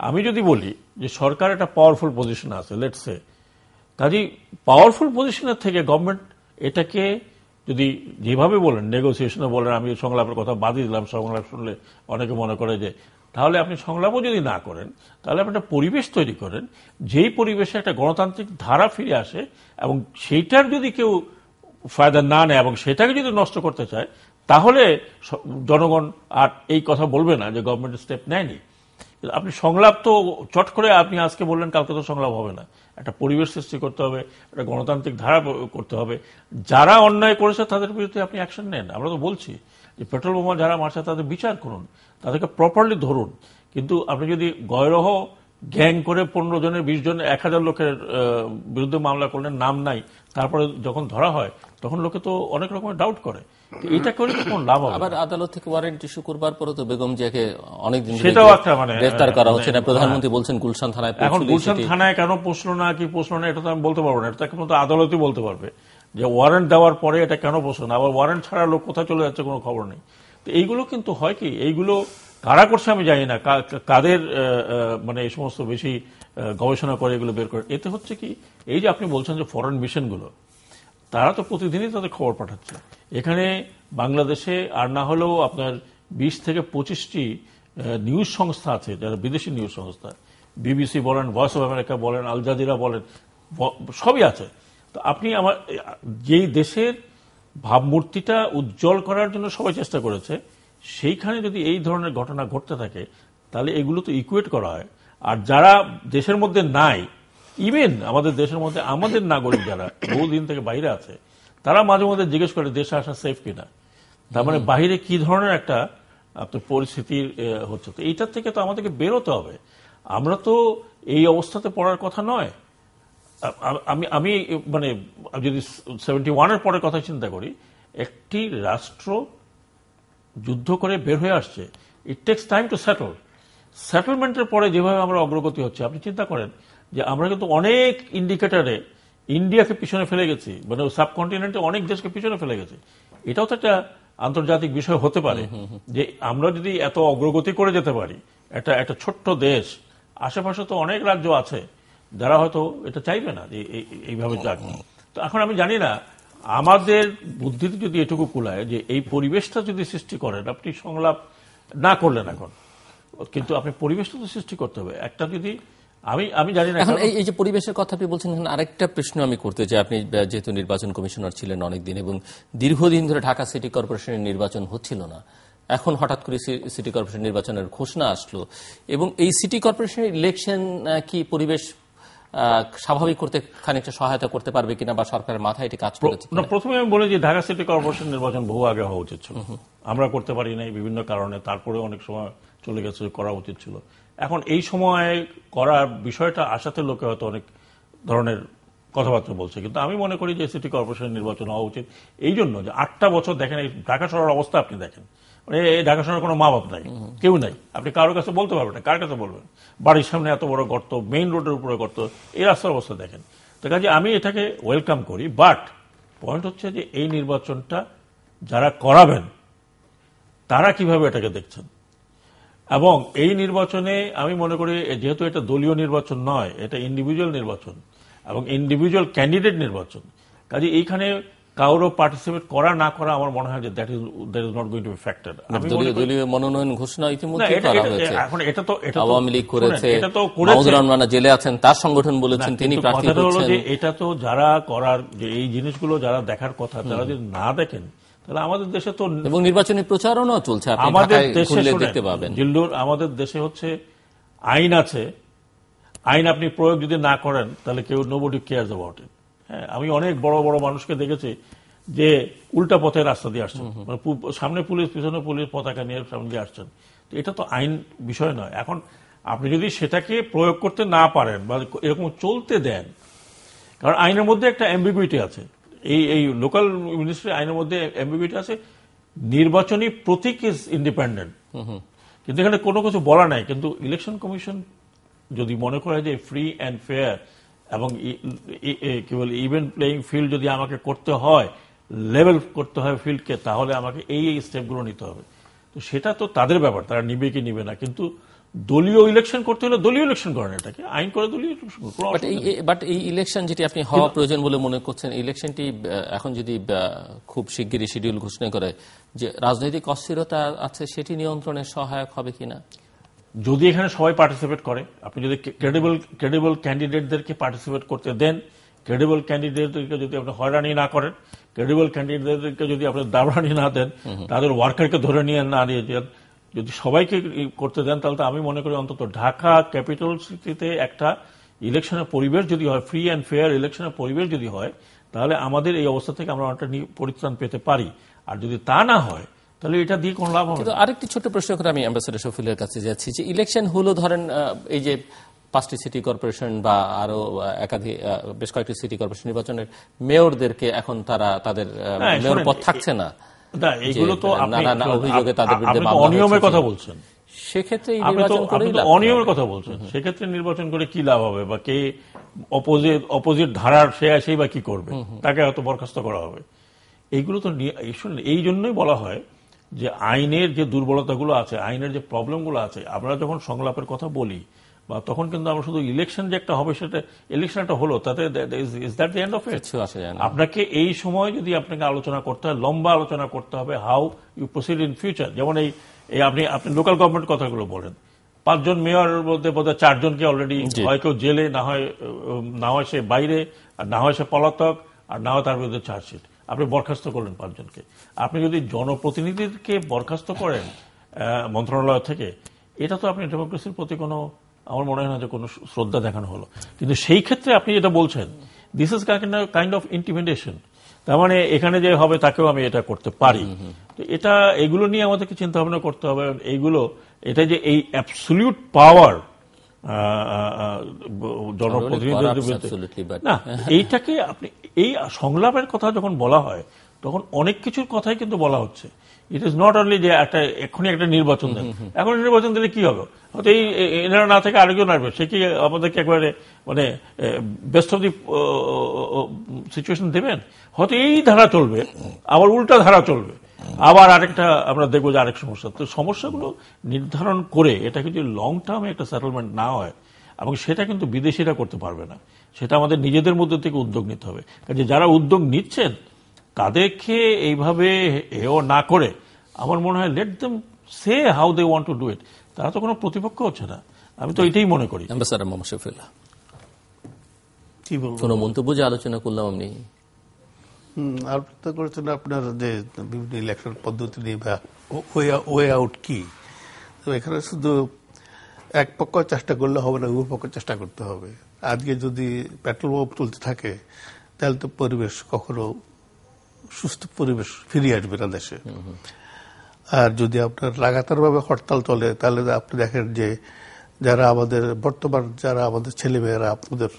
আমি যদি বলি যে সরকার একটা পাওয়ারফুল পজিশনে আছে, লেটস সে, কাজেই পাওয়ারফুল পজিশনের থেকে গভর্নমেন্ট এটাকে যদি যেভাবে বলেন, নেগোসিয়েশনে বলেন, আমি সংলাপের কথা বাদই দিলাম, সংলাপ শুনলে অনেকে মনে করে যে, তাহলে আপনি সংলাপও যদি না করেন, তাহলে আপনি একটা পরিবেশ তৈরি করেন, যেই পরিবেশে একটা গণতান্ত্রিক ধারা ফিরে আসে, এবং সেইটার যদি কেউ ফায়দা না নেয় এবং সেটাকে যদি নষ্ট করতে চায়, তাহলে জনগণ আর এই কথা বলবে না যে গভর্নমেন্ট স্টেপ নেয়নি। আপনি সংলাপ তো চট করে আপনি আজকে বললেন, কালকে তো সংলাপ হবে না। একটা পরিবেশ সৃষ্টি করতে হবে, একটা গণতান্ত্রিক ধারা করতে হবে। যারা অন্যায় করেছে তাদের বিরুদ্ধে আপনি অ্যাকশন নেন। আমরা তো বলছি যে পেট্রোল বোমা যারা মারছে তাদের বিচার করুন, তাদেরকে প্রপারলি ধরুন। কিন্তু আপনি যদি গয়রহ গ্যাং করে 15 জনের 20 জন 1000 লোকের বিরুদ্ধে মামলা করলেন, নাম নাই, তারপরে যখন ধরা হয় তখন লোকে তো অনেক রকমের ডাউট করে। এটা করে তো কোনো লাভ হবে। আবার আদালত থেকে ওয়ারেন্ট ইস্যু করবার পরে তো বেগম জিয়াকে অনেকদিন সেটাও একটা গ্রেফতার করা হচ্ছে না। প্রধানমন্ত্রী বলছেন গুলশান থানায়। এখন গুলশান থানায় কেন পৌঁছলো না, কি পৌঁছলো না, এটা তো আমি বলতে পারবো না। এটা এখন তো আদালতই বলতে পারবে যে ওয়ারেন্ট দেওয়ার পরে এটা কেন পৌঁছলো না। আবার ওয়ারেন্ট ছাড়া লোক কোথায় চলে যাচ্ছে কোনো খবর নেই। তো এইগুলো কিন্তু হয় কি, এইগুলো কারা করছে আমি জানি না, কাদের মানে এই সমস্ত বেশি গবেষণা করে এগুলো বের করে। এতে হচ্ছে কি, এই যে আপনি বলছেন যে ফরেন মিশনগুলো, তারা তো প্রতিদিনই তাদের খবর পাঠাচ্ছে। এখানে বাংলাদেশে আর না হলেও আপনার 20 থেকে 25টি নিউজ সংস্থা আছে, যারা বিদেশি নিউজ সংস্থা, বিবিসি বলেন, ভয়েস অফ আমেরিকা বলেন, আল জাজিরা বলেন, সবই আছে। তো আপনি আমার যেই দেশের ভাবমূর্তিটা উজ্জ্বল করার জন্য সবাই চেষ্টা করেছে, সেইখানে যদি এই ধরনের ঘটনা ঘটতে থাকে, তাহলে এগুলো তো ইকুয়েট করা হয়। আর যারা দেশের মধ্যে নাই, ইভেন আমাদের দেশের মধ্যে আমাদের নাগরিক যারা বহুদিন থেকে বাইরে আছে, তারা মাঝে মধ্যে জিজ্ঞেস করে দেশে আসা সেফ কিনা। তার মানে বাহিরে কি ধরনের একটা আপনার পরিস্থিতি হচ্ছে। তো এইটার থেকে তো আমাদেরকে বেরোতে হবে। আমরা তো এই অবস্থাতে পড়ার কথা নয়। আমি মানে যদি 71-এর পরের কথা চিন্তা করি, একটি রাষ্ট্র যুদ্ধ করে বের হয়ে আসছে, it takes time to settle. সেটেলমেন্টের পরে যেভাবে আমরা অগ্রগতি হচ্ছে, আপনি চিন্তা করেন যে আমরা কিন্তু অনেক ইন্ডিকেটরে ইন্ডিয়াকে পিছনে ফেলে গেছি, মানে সাবকন্টিনেন্টে অনেক দেশকে পিছনে ফেলে গেছি। এটাও তো একটা আন্তর্জাতিক বিষয় হতে পারে যে আমরা যদি এত অগ্রগতি করে যেতে পারি, একটা ছোট্ট দেশ, আশেপাশে তো অনেক রাজ্য আছে যারা হয়তো এটা চাইবে না যে এইভাবে যাক। তো এখন আমি জানি না আমাদের বুদ্ধিতে যদি এটুকু কুলায় যে এই পরিবেশটা যদি সৃষ্টি করেন, আপনি সংলাপ না করলেন এখন, কিন্তু আপনি পরিবেশটা তো সৃষ্টি করতে হবে। একটা যদি আমি জানি না এখন এই যে পরিবেশের কথা আপনি বলছেন, আরেকটা প্রশ্ন আমি করতে চাই। আপনি যেহেতু নির্বাচন কমিশনার ছিলেন অনেকদিন এবং দীর্ঘদিন ধরে ঢাকা সিটি কর্পোরেশনের নির্বাচন হচ্ছিল না, এখন হঠাৎ করে সিটি কর্পোরেশন নির্বাচনের ঘোষণা আসলো, এবং এই সিটি কর্পোরেশনের ইলেকশন কি পরিবেশ স্বাভাবিক করতে খানিকটা সহায়তা করতে পারবে কিনা, বা সরকারের মাথায় এটি কাজ করেছে? প্রথমে আমি বলি যে ঢাকা সিটি কর্পোরেশন নির্বাচন বহু আগে হওয়া উচিত ছিল। আমরা করতে পারি নাই বিভিন্ন কারণে, তারপরে অনেক সময় চলে গেছে, করা উচিত ছিল। এখন এই সময় করার বিষয়টা আসাতে লোকে হয়তো অনেক ধরনের কথাবার্তা বলছে, কিন্তু আমি মনে করি যে সিটি কর্পোরেশন নির্বাচন হওয়া উচিত। এই জন্য যে 8টা বছর দেখেন এই ঢাকা শহরের অবস্থা, আপনি দেখেন মানে ঢাকা শহরের কোনো মা বাপ নাই, কেউ নাই, আপনি কারোর কাছে বলতে পারবেন না। কার কাছে বলবেন? বাড়ির সামনে এত বড় গর্ত, মেইন রোডের উপরে গর্ত, এই রাস্তার অবস্থা দেখেন। তো কাজে আমি এটাকে ওয়েলকাম করি, বাট পয়েন্ট হচ্ছে যে এই নির্বাচনটা যারা করাবেন তারা কিভাবে এটাকে দেখছেন। এবং এই নির্বাচনে আমি মনে করি যেহেতু এটা দলীয় নির্বাচন নয়, এটা ইন্ডিভিজুয়াল নির্বাচন এবং ইন্ডিভিজুয়াল ক্যান্ডিডেট নির্বাচন, কাজে এইখানে কারো পার্টিসিপেট করা না করা আমার মনে হয় যে that is not going to be factor. দলীয় মনোনয়ন ঘোষণা ইতিমধ্যে করা হয়েছে। এখন এটা তো আওয়ামী লীগ করেছে, মাহমুদুর রহমান জেলে আছেন, তার সংগঠন বলেছেন তিনি প্রার্থী হচ্ছেন। এটা তো যারা করার, যে এই জিনিসগুলো যারা দেখার কথা, তারা যদি না দেখেন, তাহলে আমাদের দেশে তো, এবং নির্বাচনী প্রচারণা চলছে, আমাদের দেশে দেখতে পাবেন জিল্লুর, আমাদের দেশে হচ্ছে আইন আছে, আইন আপনি প্রয়োগ যদি না করেন তাহলে কেউ নোবডি কেয়ারস অ্যাবাউট ইট। হ্যাঁ, আমি অনেক বড় বড় মানুষকে দেখেছি যে উল্টা পথে রাস্তা দিয়ে আসছেন, মানে সামনে পুলিশ পিছনে পুলিশ পতাকা নিয়ে সামনে দিয়ে আসছেন। তো এটা তো আইন বিষয় নয়। এখন আপনি যদি সেটাকে প্রয়োগ করতে না পারেন বা এরকম চলতে দেন, কারণ আইনের মধ্যে একটা অ্যাম্বিগুইটি আছে, এই লোকাল মিনিস্ট্রি আইনের মধ্যে অ্যাম্বিগুইটি আছে। নির্বাচনী প্রতীক ইজ ইন্ডিপেন্ডেন্ট, কিন্তু এখানে কোনো কিছু বলা নাই। কিন্তু ইলেকশন কমিশন যদি মনে করে যে ফ্রি অ্যান্ড ফেয়ার এবং কি বলে ইভেন প্লেইং ফিল্ড যদি আমাকে করতে হয়, লেভেল করতে হয় ফিল্ডকে, তাহলে আমাকে এই স্টেপগুলো নিতে হবে। তো সেটা তো তাদের ব্যাপার, তারা নিবে কি নিবে না। কিন্তু দলীয় ইলেকশন করতে হলে দলীয় ইলেকশন করেন, এটাকে আইন করে দলীয় ইলেকশন। বাট এই ইলেকশন যেটি আপনি হওয়া প্রয়োজন বলে মনে করছেন, ইলেকশনটি এখন যদি খুব শিগগিরই শিডিউল ঘোষণা করে, যে রাজনৈতিক অস্থিরতা আছে সেটি নিয়ন্ত্রণে সহায়ক হবে কিনা? যদি এখানে সবাই পার্টিসিপেট করে, আপনি যদি ক্রেডিবল ক্যান্ডিডেটদেরকে পার্টিসিপেট করতে দেন, ক্রেডিবল ক্যান্ডিডেটদেরকে যদি আপনি হয়রানি না করেন, ক্রেডিবল ক্যান্ডিডেটদেরকে যদি আপনি দাবরানি না দেন, তাদের ওয়ার্কারকে ধরে নিয়ে না নিয়ে যান, যদি সবাইকে করতে দেন, তাহলে আমি মনে করি অন্তত ঢাকা ক্যাপিটাল সিটিতে একটা ইলেকশনের পরিবেশ যদি হয়, ফ্রি অ্যান্ড ফেয়ার ইলেকশনের পরিবেশ যদি হয়, তাহলে আমাদের এই অবস্থা থেকে আমরা অনেকটা পরিত্রাণ পেতে পারি। আর যদি তা না হয়, তাহলে এটা দিয়ে কোনো লাভ হবে না। আরেকটি ছোট প্রশ্ন করে আমি অ্যাম্বাসেডর শফিলের কাছে যাচ্ছি, যে ইলেকশন হলো ধরেন এই যে 5টি সিটি কর্পোরেশন বা আরো একাধিক বেশ কয়েকটি সিটি কর্পোরেশন নির্বাচনের মেয়রদেরকে এখন তারা তাদের মেয়র পদ থাকছে না, এইগুলো তো অভিযোগে তাদের বিরুদ্ধে অনিয়মের কথা বলছেন, সেক্ষেত্রে অনিয়মের কথা বলছেন, সেক্ষেত্রে নির্বাচন করে কি লাভ হবে, বা কে অপোজিট ধারার সে সেই বা কি করবে, তাকে হয়তো বরখাস্ত করা হবে। এইগুলো তো এই জন্যই বলা হয় যে আইনের যে দুর্বলতাগুলো আছে, আইনের যে প্রবলেমগুলো আছে, আমরা যখন সংলাপের কথা বলি বা তখন কিন্তু আমরা শুধু ইলেকশন যে একটা হবে, সেটা ইলেকশনটা হলো, তাতে is that the end of it? আপনাকে এই সময় যদি আপনাকে আলোচনা করতে হয়, লম্বা আলোচনা করতে হবে, how you proceed in future. যেমন এই আপনি লোকাল গভর্নমেন্ট কথাগুলো বলেন, 5 জন মেয়রের মধ্যে বোধহয় 4 জনকে অলরেডি হয় কেউ জেলে, না হয় সে বাইরে, আর না হয় সে পলাতক, আর না হয় তার বিরুদ্ধে চার্জশিট। আপনি বরখাস্ত করলেন 5 জনকে। আপনি যদি জনপ্রতিনিধিকে বরখাস্ত করেন মন্ত্রণালয় থেকে, এটা তো আপনি ডেমোক্রেসির প্রতি কোনো, আমার মনে হয় না যে কোনো শ্রদ্ধা দেখানো হলো। কিন্তু সেই ক্ষেত্রে আপনি যেটা বলছেন, this is kind of intimidation. তার মানে এখানে যে হবে তাকেও আমি এটা করতে পারি। তো এগুলো নিয়ে আমাদেরকে চিন্তা ভাবনা করতে হবে। এটা যে এই অ্যাবসলিউট পাওয়ার জনপ্রতিনিধিদের না, এইটাকে আপনি এই সংলাপের কথা যখন বলা হয়, তখন অনেক কিছুর কথাই কিন্তু বলা হচ্ছে। ইট ইজ নট অনলি যে এখনই একটা নির্বাচন দেন, এখন নির্বাচন দিলে কি হবে, হয়তো এনারা না থেকে আরেকজন আসবে, সে কি আমাদেরকে একবারে মানে বেস্ট অফ দি সিচুয়েশন দেবেন? হয়তো এই ধারা চলবে, আবার উল্টা ধারা চলবে, আবার আরেকটা আমরা দেখবো যে আরেক সমস্যা। তো সমস্যাগুলো নির্ধারণ করে এটা কিন্তু লং টার্মে একটা সেটেলমেন্ট না হয়, এবং সেটা কিন্তু বিদেশিরা করতে পারবে না, সেটা আমাদের নিজেদের মধ্যে থেকে উদ্যোগ নিতে হবে। কাজে যারা উদ্যোগ নিচ্ছেন তাদেরকে এইভাবে হেও না করে, আমার মনে হয় let them say how they want to do it. তারা তো কোনো প্রতিপক্ষ হচ্ছে না, আমি তো এটাই মনে করি। অ্যাম্বাসেডর মোহাম্মদ শফিউল্লাহ, কোনো মন্তব্য যে আলোচনা করলাম আমি আলোচনা করেছেন আপনার যে বিভিন্ন ইলেকশন পদ্ধতি নিয়ে বা ওয়ে আউট কি। তো এখানে শুধু এক পক্ষ চেষ্টা করলে হবে না, উভয় পক্ষ চেষ্টা করতে হবে। আজকে যদি পেট্রোল বোম চলতে থাকে, তাহলে তো পরিবেশ কখনো সুস্থ পরিবেশ ফিরিয়ে আসবে না দেশে। আর যদি আপনার লাগাতার ভাবে হরতাল চলে, তাহলে আপনি দেখেন যে যারা আমাদের ছেলেমেয়েরা আপনাদের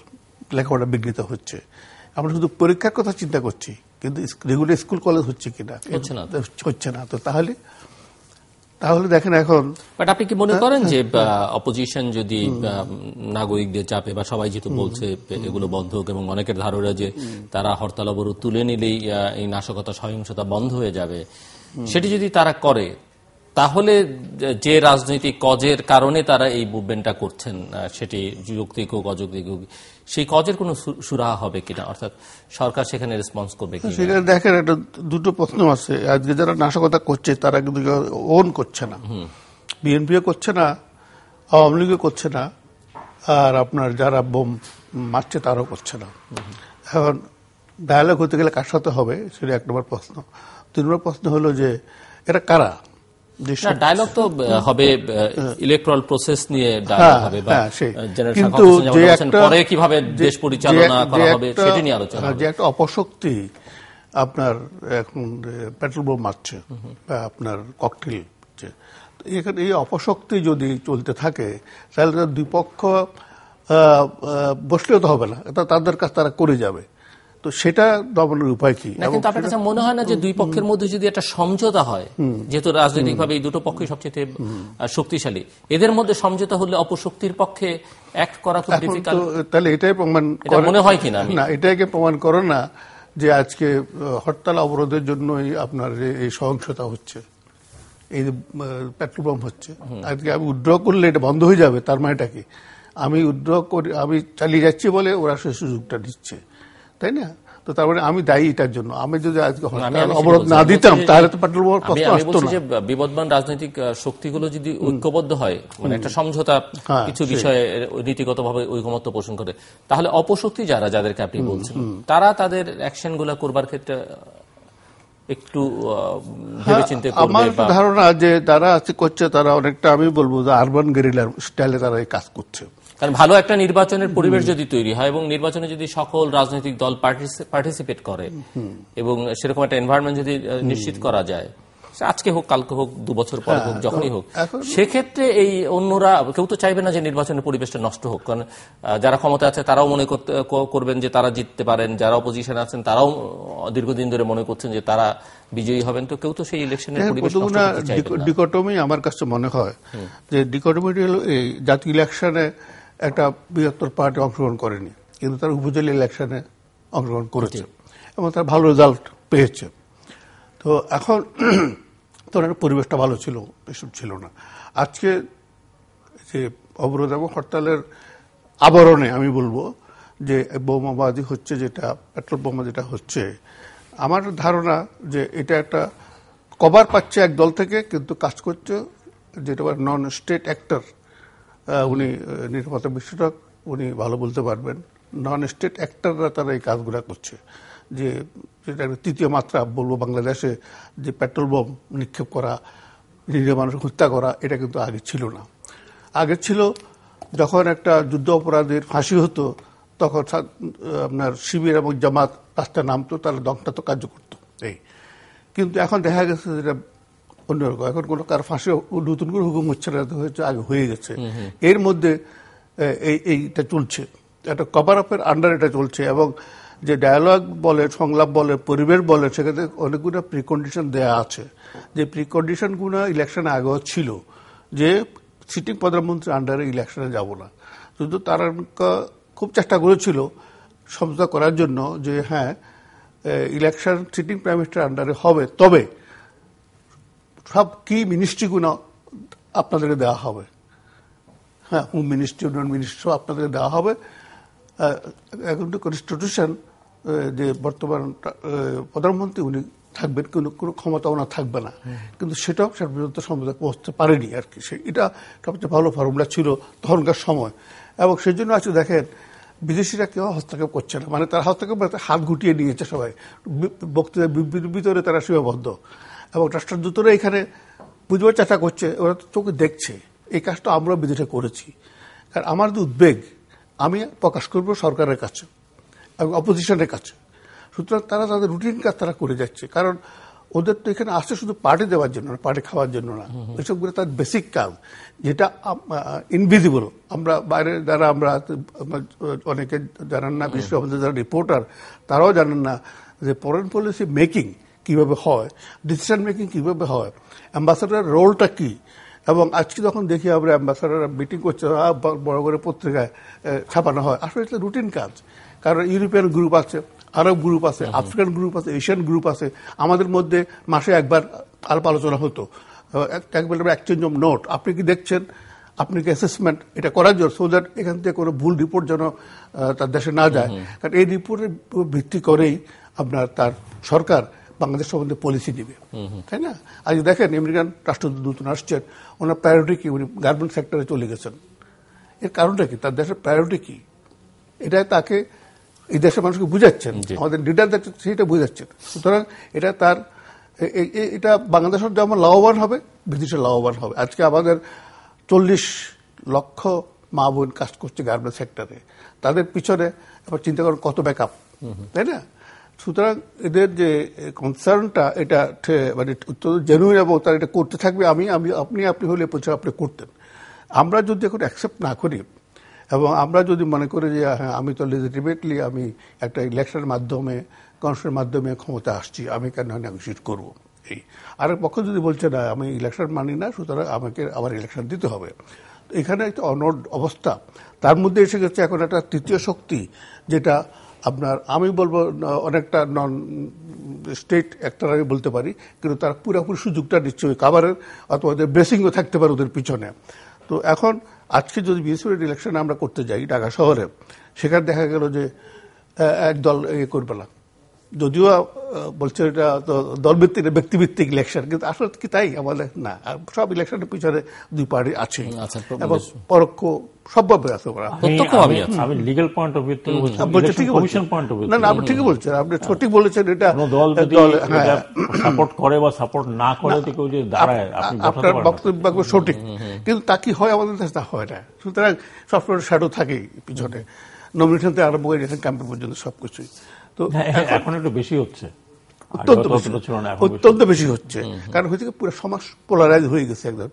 লেখাপড়া বিঘ্নিত হচ্ছে। আমরা শুধু পরীক্ষার কথা চিন্তা করছি, কিন্তু রেগুলার স্কুল কলেজ হচ্ছে কিনা, হচ্ছে না। তো তাহলে দেখেন এখন। বাট আপনি কি মনে করেন যে অপোজিশন যদি নাগরিকদের চাপে, বা সবাই যেহেতু বলছে এগুলো বন্ধ হোক, এবং অনেকের ধারণা যে তারা হরতাল অবরোধ তুলে নিলেই এই নাশকতা সহিংসতা বন্ধ হয়ে যাবে, সেটি যদি তারা করে, তাহলে যে রাজনৈতিক কজের কারণে তারা এই মুভমেন্টটা করছেন, সেটি যৌক্তিক হোক অযৌক্তিক হোক, সেই কজের কোনো সুরাহা হবে কিনা, অর্থাৎ সরকার সেখানে রেসপন্স করবে কিনা? সেখানে দেখেন একটা দুটো প্রশ্ন আছে। আজকে যারা নাশকতা করছে তারা কিন্তু ওন করছে না, বিএনপিও করছে না, আওয়ামী লীগও করছে না, আর আপনার যারা বোম মারছে তারাও করছে না। এখন ডায়ালগ হতে গেলে কার সাথে হবে, সেটা 1 নম্বর প্রশ্ন। 2 নম্বর প্রশ্ন হলো যে এরা কারা? ডায়ালগ তো হবে ইলেকট্রাল প্রসেস নিয়ে ডায়ালগ হবে, কিন্তু পরে কিভাবে দেশ পরিচালনা করা হবে সেটা নিয়ে আলোচনা হবে। যে একটা অপশক্তি আপনার এখন পেট্রোল বোম মারছে বা আপনার ককটেল হচ্ছে, এখানে এই অপশক্তি যদি চলতে থাকে তাহলে দুই পক্ষ বসলেও তো হবে না, এটা তাদের কাজ তারা করে যাবে। তো সেটা দমনের উপায় কি? কিন্তু আপনার কাছে মনে হয় না যে দুই পক্ষের মধ্যে যদি একটা সমঝোতা হয়, যেহেতু রাজনৈতিকভাবে এই দুটো পক্ষই সবচেয়ে শক্তিশালী, এদের মধ্যে সমঝোতা হলে অপশক্তির পক্ষে অ্যাক্ট করা খুব ডিফিকাল্ট? তাহলে এটাই প্রমাণ মনে হয় কিনা না, এটাকে প্রমাণ করে না যে আজকে হরতাল অবরোধের জন্যই আপনার এই সহিংসতা হচ্ছে, এই পেট্রোল বোম হচ্ছে। আজকে আমি উইথড্র করলে এটা বন্ধ হয়ে যাবে, তার মানেটা কি? আমি উইথড্র করে আমি চালিয়ে যাচ্ছি বলে ওরা সেই সুযোগটা দিচ্ছে, তাই না? তো তার মানে আমি দায়ী এটার জন্য। আমি যদি আজকে অবরোধ না দিতাম তাহলে তো পেট্রোল বোম প্রশ্ন আসতো না। বিবদমান রাজনৈতিক শক্তিগুলো যদি ঐক্যবদ্ধ হয়, মানে একটা সমঝোতা কিছু বিষয়ে নীতিগতভাবে ঐকমত্য পোষণ করে, তাহলে অপশক্তি যাদেরকে আপনি বলছেন তারা তাদের অ্যাকশন গুলা করবার ক্ষেত্রে একটু ভেবেচিন্তে করবে। আমার ধারণা যে তারা আছে করছে, তারা অনেকটা আমি বলবো যে আরবান গেরিলার স্টাইলে তারা এই কাজ করছে। কারণ ভালো একটা নির্বাচনের পরিবেশ যদি তৈরি হয় এবং নির্বাচনে যদি সকল রাজনৈতিক দল পার্টিসিপেট করে এবং সেরকম একটা এনভায়রনমেন্ট যদি নিশ্চিত করা যায়, আজকে হোক কালকে হোক 2 বছর পরে হোক যখনই হোক, সেক্ষেত্রে এই অন্যরা কেউ তো চাইবে না যে নির্বাচনের পরিবেশটা নষ্ট হোক। কারণ যারা ক্ষমতা আছে তারাও মনে করবেন যে তারা জিততে পারেন, যারা অপোজিশন আছেন তারাও দীর্ঘদিন ধরে মনে করছেন যে তারা বিজয়ী হবেন। তো কেউ তো সেই ইলেকশনের পরিবেশ নষ্ট করতে চাইবে না। ডিকোটমি আমার কাছে মনে হয় যে ডিকোটমিটি হলো এই জাতীয় ইলেকশনে একটা বৃহত্তর পার্টি অংশগ্রহণ করেনি, কিন্তু তার উপজেলা ইলেকশনে অংশগ্রহণ করেছে এবং তার ভালো রেজাল্ট পেয়েছে। তো এখন তখন পরিবেশটা ভালো ছিল, এসব ছিল না। আজকে যে অবরোধ এবং হরতালের আবরণে আমি বলবো যে বোমাবাজি হচ্ছে, যেটা পেট্রোল বোমা যেটা হচ্ছে, আমার ধারণা যে এটা একটা কভার পাচ্ছে এক দল থেকে, কিন্তু কাজ করছে যেটা নন স্টেট অ্যাক্টর, উনি নিরাপত্তা বিশ্লেষক, উনি ভালো বলতে পারবেন। নন স্টেট অ্যাক্টররা তারা এই কাজগুলো করছে, যে যেটা তৃতীয় মাত্রা বলবো বাংলাদেশে, যে পেট্রোল বোম নিক্ষেপ করা, নিরীহ মানুষ হত্যা করা, এটা কিন্তু আগে ছিল না। আগে ছিল যখন একটা যুদ্ধ অপরাধীর ফাঁসি হতো তখন আপনার শিবির এবং জামাত রাস্তায় নামতো, তারা দংটা তো কার্য করতো এই। কিন্তু এখন দেখা গেছে যেটা অন্যরকম, এখন কোনো কার ফাঁসি নতুন করে হুকুম হচ্ছে না, হয়েছে আগে হয়ে গেছে। এর মধ্যে এইটা চলছে, একটা কভার আপের আন্ডার এটা চলছে, এবং যে ডায়ালগ বলে, সংলাপ বলে, পরিবেশ বলে, সেক্ষেত্রে অনেকগুলো প্রিকন্ডিশন দেয়া আছে। যে প্রিকন্ডিশনগুলো ইলেকশনে আগেও ছিল, যে সিটিং প্রধানমন্ত্রীর আন্ডারে ইলেকশনে যাব না। কিন্তু তারা খুব চেষ্টা করেছিল সমঝোতা করার জন্য যে হ্যাঁ ইলেকশন সিটিং প্রাইম মিনিস্টার আন্ডারে হবে, তবে সব কি মিনিস্ট্রিগুলো আপনাদেরকে দেওয়া হবে, হ্যাঁ হোম মিনিস্ট্রি, ইউনিয়ন মিনিস্ট্রি আপনাদেরকে দেওয়া হবে। এখন তো কনস্টিটিউশন যে বর্তমান প্রধানমন্ত্রী উনি থাকবেন, কোনো ক্ষমতা ওনার থাকবে না, কিন্তু সেটাও পর্যন্ত সমঝোতা পৌঁছতে পারেনি আর কি। এটা সবচেয়ে ভালো ফর্মুলা ছিল তখনকার সময়, এবং সেই জন্য আজকে দেখেন বিদেশিরা কেউ হস্তক্ষেপ করছে না, মানে তারা হস্তক্ষেপ হাত গুটিয়ে নিয়েছে সবাই, বক্তৃতার ভিতরে তারা সীমাবদ্ধ, এবং রাষ্ট্রদূতরা এখানে বুঝবার চেষ্টা করছে, ওরা তো চোখে দেখছে। এই কাজটা আমরা বিদেশে করেছি, কারণ আমার যে উদ্বেগ আমি প্রকাশ করব সরকারের কাছে এবং অপোজিশনের কাছে। সুতরাং তারা তাদের রুটিন কাজ তারা করে যাচ্ছে, কারণ ওদের তো এখানে আসছে শুধু পার্টি দেওয়ার জন্য না, পার্টি খাওয়ার জন্য না, এসবগুলো তার বেসিক কাজ, যেটা ইনভিজিবল। আমরা বাইরে যারা আমরা অনেকে জানেন না, বিশেষ আমাদের যারা রিপোর্টার তারাও জানেন না যে ফরেন পলিসি মেকিং কিভাবে হয়, ডিসিশন মেকিং কিভাবে হয়, অ্যাম্বাসাডারের রোলটা কি। এবং আজকে যখন দেখি আমরা অ্যাম্বাসাডাররা মিটিং করছে, বড় করে পত্রিকায় ছাপানো হয়, আসলে এটা রুটিন কাজ। কারণ ইউরোপিয়ান গ্রুপ আছে, আরব গ্রুপ আছে, আফ্রিকান গ্রুপ আছে, এশিয়ান গ্রুপ আছে, আমাদের মধ্যে মাসে একবার আলাপ আলোচনা হতো, একবার এক্সচেঞ্জ অফ নোট, আপনি কি দেখছেন, আপনি কি অ্যাসেসমেন্ট, এটা করার জন্য, সো দ্যাট এখান থেকে কোনো ভুল রিপোর্ট যেন তার দেশে না যায়। কারণ এই রিপোর্টের ভিত্তি করেই আপনার তার সরকার বাংলাদেশ সম্বন্ধে পলিসি দিবে, তাই না? আজ দেখেন আমেরিকান রাষ্ট্রদূত নতুন আসছেন, ওনার প্রায়োরিটি কি, উনি গার্মেন্ট সেক্টরে চলে গেছেন। এর কারণটা কি, তার দেশের প্রায়োরিটি কি, এটা তাকে এই দেশের মানুষকে বুঝাচ্ছেন, আমাদের লিডার সেটা বুঝাচ্ছেন। সুতরাং এটা তার এটা বাংলাদেশের যেমন লাভবান হবে, বিদেশের লাভবান হবে। আজকে আমাদের 40 লক্ষ মা বোন কাজ করছে গার্মেন্ট সেক্টরে, তাদের পিছনে আবার চিন্তা করেন কত ব্যাকআপ, তাই না? সুতরাং এদের যে কনসার্নটা এটা মানে অত্যন্ত জেনুইন এবং তারা এটা করতে থাকবে। আপনি হলে প্রচার আপনি করতেন। আমরা যদি এখন অ্যাকসেপ্ট না করি এবং আমরা যদি মনে করি যে হ্যাঁ আমি তো লেজিটিমেটলি আমি একটা ইলেকশনের মাধ্যমে কনস্টিটিউশনের মাধ্যমে ক্ষমতা আসছি, আমি কেন নেগোশিয়েট করব। এই আরেক পক্ষ যদি বলছে না আমি ইলেকশন মানি না, সুতরাং আমাকে আবার ইলেকশন দিতে হবে। এখানে একটা অনড় অবস্থা, তার মধ্যে এসে গেছে এখন একটা তৃতীয় শক্তি, যেটা আপনার আমি বলবো অনেকটা নন স্টেট অ্যাক্টর আমি বলতে পারি, কিন্তু তারা পুরোপুরি সুযোগটা নিচ্ছে ওই কাভারের, অথবা ওদের ব্রেসিংও থাকতে পারে ওদের পিছনে। তো এখন আজকে যদি বিএসপির ইলেকশন আমরা করতে যাই ঢাকা শহরে, সেখানে দেখা গেল যে একদল করবে না, যদিও বলছে এটা তো দলভিত্তিক ব্যক্তিভিত্তিক ইলেকশন, কিন্তু আসলে কি তাই? আমাদের না, সব ইলেকশনের পিছনে দুই পার্টি আছে এবং পরোক্ষ সবভাবে আছে। আমি লিগ্যাল পয়েন্ট অফ ভিউ থেকে বলছি, কমিশন পয়েন্ট অফ ভিউ না, আপনি ঠিকই বলছেন, আপনি সঠিক বলেছেন। এটা দল সাপোর্ট করে বা সাপোর্ট না করে কেউ যে দাঁড়ায়, আপনার বক্তব্য সঠিক, কিন্তু তা কি হয় আমাদের দেশে? তা হয় না। সুতরাং সবসময় শ্যাডো থাকেই পিছনে, নমিনেশন থেকে আরম্ভ করে ক্যাম্পেন পর্যন্ত সবকিছুই। তো এখন একটু বেশি হচ্ছে, অত্যন্ত বেশি হচ্ছে, কারণ হচ্ছে পুরো সমাজ পোলারাইজ হয়ে গেছে একদম।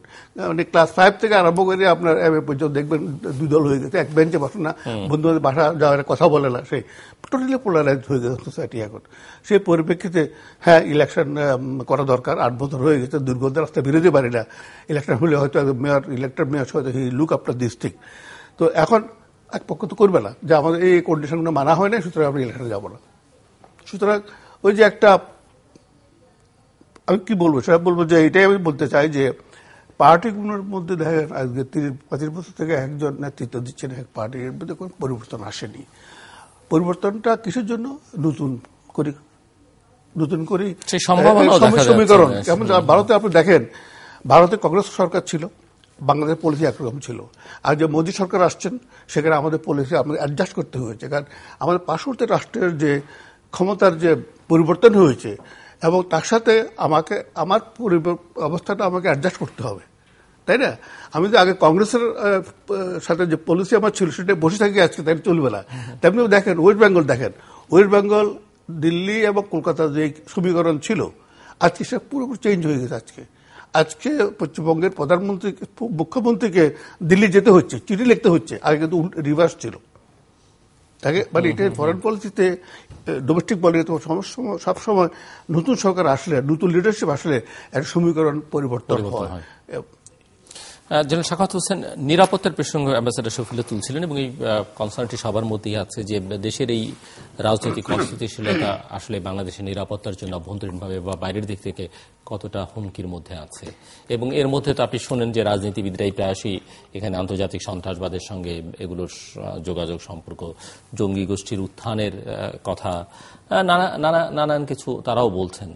মানে ক্লাস 5 থেকে আরম্ভ করে আপনার এমএ পর্যন্ত দেখবেন দুই দল হয়ে গেছে, এক বেঞ্চে বসে না, বন্ধু বান্ধব বাসা যাওয়ার কথা বলে না, সেই টোটালি পোলারাইজ হয়ে গেছে সোসাইটি এখন। সেই পরিপ্রেক্ষিতে হ্যাঁ ইলেকশন করা দরকার, 8 বছর হয়ে গেছে, দুর্গন্ধ রাস্তায় বেরোতে পারি না, ইলেকশন হলে হয়তো মেয়র ইলেক্টেড মেয়র হয়তো he look after this thing. তো এখন এক পক্ষ তো করবে না যে আমাদের এই কন্ডিশনগুলো মানা হয় না, সুতরাং আমরা ইলেকশনে যাবো না। সুতরাং ওই যে একটা আমি কি বলবো, সেটা বলবো যে এটাই আমি বলতে চাই যে পার্টিগুলোর মধ্যে দেখেন আজকে 30-35 বছর থেকে একজন নেতৃত্ব দিচ্ছেন এক পার্টির, এর মধ্যে কোনো পরিবর্তন আসেনি। পরিবর্তনটা কিসের জন্য? নতুন করি সমীকরণ। যেমন ভারতে আপনি দেখেন, ভারতে কংগ্রেস সরকার ছিল, বাংলাদেশ পলিসি একরকম ছিল। আর যে মোদী সরকার আসছেন, সেখানে আমাদের পলিসি আমাদের অ্যাডজাস্ট করতে হয়েছে, কারণ আমাদের পার্শ্ববর্তী রাষ্ট্রের যে ক্ষমতার যে পরিবর্তন হয়েছে এবং তার সাথে আমাকে আমার অবস্থাটা আমাকে অ্যাডজাস্ট করতে হবে, তাই না? আমি যে আগে কংগ্রেসের সাথে যে পলিসি আমার ছিল সেটা বসে থাকি আজকে, তাই চলবে না। তেমনি দেখেন ওয়েস্ট বেঙ্গল, দিল্লি এবং কলকাতার যে সমীকরণ ছিল, আজকে সে পুরোপুরি চেঞ্জ হয়ে গেছে। আজকে পশ্চিমবঙ্গের মুখ্যমন্ত্রীকে দিল্লি যেতে হচ্ছে, চিঠি লিখতে হচ্ছে, আগে কিন্তু রিভার্স ছিল। তাকে মানে এটা ফরেন পলিসিতে, ডোমেস্টিক পলিসিতে সবসময় নতুন সরকার আসলে, নতুন লিডারশিপ আসলে একটা সমীকরণ পরিবর্তন হয়। জেনারেল সাখাওয়াত হোসেন, নিরাপত্তার প্রসঙ্গ অ্যাম্বাসেডর শফিউল্লাহ তুলছিলেন এবং এই কনসার্নটি সবার মধ্যেই আছে যে দেশের এই রাজনৈতিক অস্থিতিশীলতা আসলে বাংলাদেশের নিরাপত্তার জন্য অভ্যন্তরীণভাবে বা বাইরের দিক থেকে কতটা হুমকির মধ্যে আছে। এবং এর মধ্যে তো আপনি শোনেন যে রাজনীতিবিদরাই প্রায়শই এখানে আন্তর্জাতিক সন্ত্রাসবাদের সঙ্গে এগুলোর যোগাযোগ সম্পর্ক, জঙ্গি গোষ্ঠীর উত্থানের কথা, নানান কিছু তারাও বলছেন।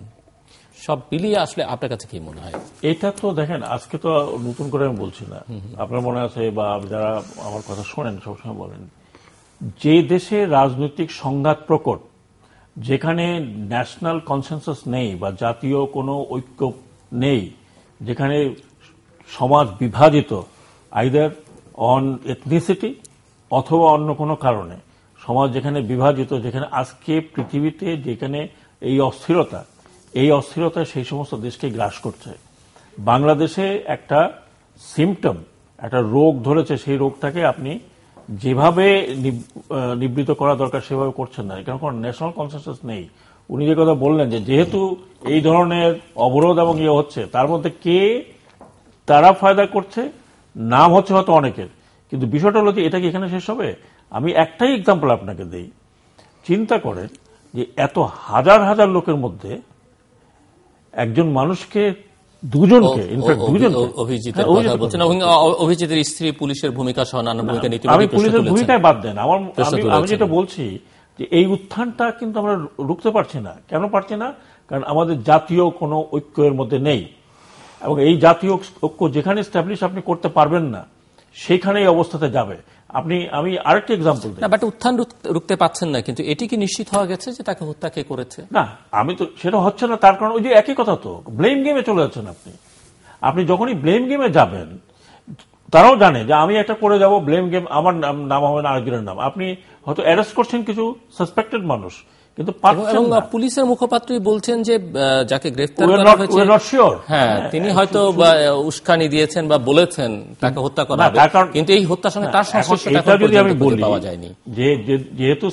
সব মিলিয়ে আসলে আপনার কাছে কি মনে হয়? এটা তো দেখেন, আজকে তো নতুন করে আমি বলছি না, আপনার মনে আছে বা যারা আমার কথা শোনেন সবসময় বলেন, যে দেশে রাজনৈতিক সংঘাত প্রকট, যেখানে ন্যাশনাল কনসেনসাস নেই বা জাতীয় কোনো ঐক্য নেই, যেখানে সমাজ বিভাজিত আইদার অন এথনিসিটি অথবা অন্য কোনো কারণে, সমাজ যেখানে বিভাজিত, যেখানে আজকে পৃথিবীতে যেখানে এই অস্থিরতা সেই সমস্ত দেশকে গ্রাস করছে। বাংলাদেশে একটা সিমটম, একটা রোগ ধরেছে, সেই রোগটাকে আপনি যেভাবে নিবৃত করা দরকার সেভাবে করছেন না, কারণ কোনো ন্যাশনাল কনসেনসাস নেই। উনি যে কথা বললেন যে যেহেতু এই ধরনের অবরোধ এবং ইয়ে হচ্ছে, তার মধ্যে কে তারা ফায়দা করছে, নাম হচ্ছে হয়তো অনেকের, কিন্তু বিষয়টা হলো যে এটা কি এখানে শেষ হবে? আমি একটাই এক্সাম্পল আপনাকে দেই। চিন্তা করেন যে এত হাজার হাজার লোকের মধ্যে একজন মানুষকে, দুজনকে, অভিজিতের স্ত্রী পুলিশের ভূমিকা সহ নানা ভূমিকা নিতে, আমি পুলিশের ভূমিকায় বাদ দেন, আমি যেটা বলছি যে এই উত্থানটা কিন্তু আমরা রুখতে পারছি না। কেন পারছি না? কারণ আমাদের জাতীয় কোনো ঐক্যের মধ্যে নেই, এবং এই জাতীয় ঐক্য যেখানে এস্টাবলিশ আপনি করতে পারবেন না, সেখানে এই অবস্থাতে যাবে। আমি আরেকটা এক্সাম্পল দিই। বাট উত্থান রুখতে পাচ্ছেন না, কিন্তু এটি কি নিশ্চিত হওয়া গেছে যে তাকে হত্যা কে করেছে? না, আমি তো সেটা হচ্ছে না। তার কারণ ওই যে একই কথা, তো ব্লেম গেমে চলে যাচ্ছেন আপনি যখনই ব্লেম গেমে যাবেন, তারাও জানে যে আমি একটা করে যাব, ব্লেম গেম, আমার নাম হবে না আরেকজনের নাম। আপনি হয়তো অ্যারেস্ট করছেন কিছু সাসপেক্টেড মানুষ, কিন্তু পাচ্ছেন না। পুলিশের মুখপাত্রই বলছেন যে যাকে গ্রেফতার করা হয়েছে হ্যাঁ তিনি হয়তো উস্কানি দিয়েছেন বা বলেছেন তাকে হত্যা করা হবে, কিন্তু এই হত্যার সঙ্গে তার সংশ্লিষ্টতা যদি আমি বলি পাওয়া যায়নি। যেহেতু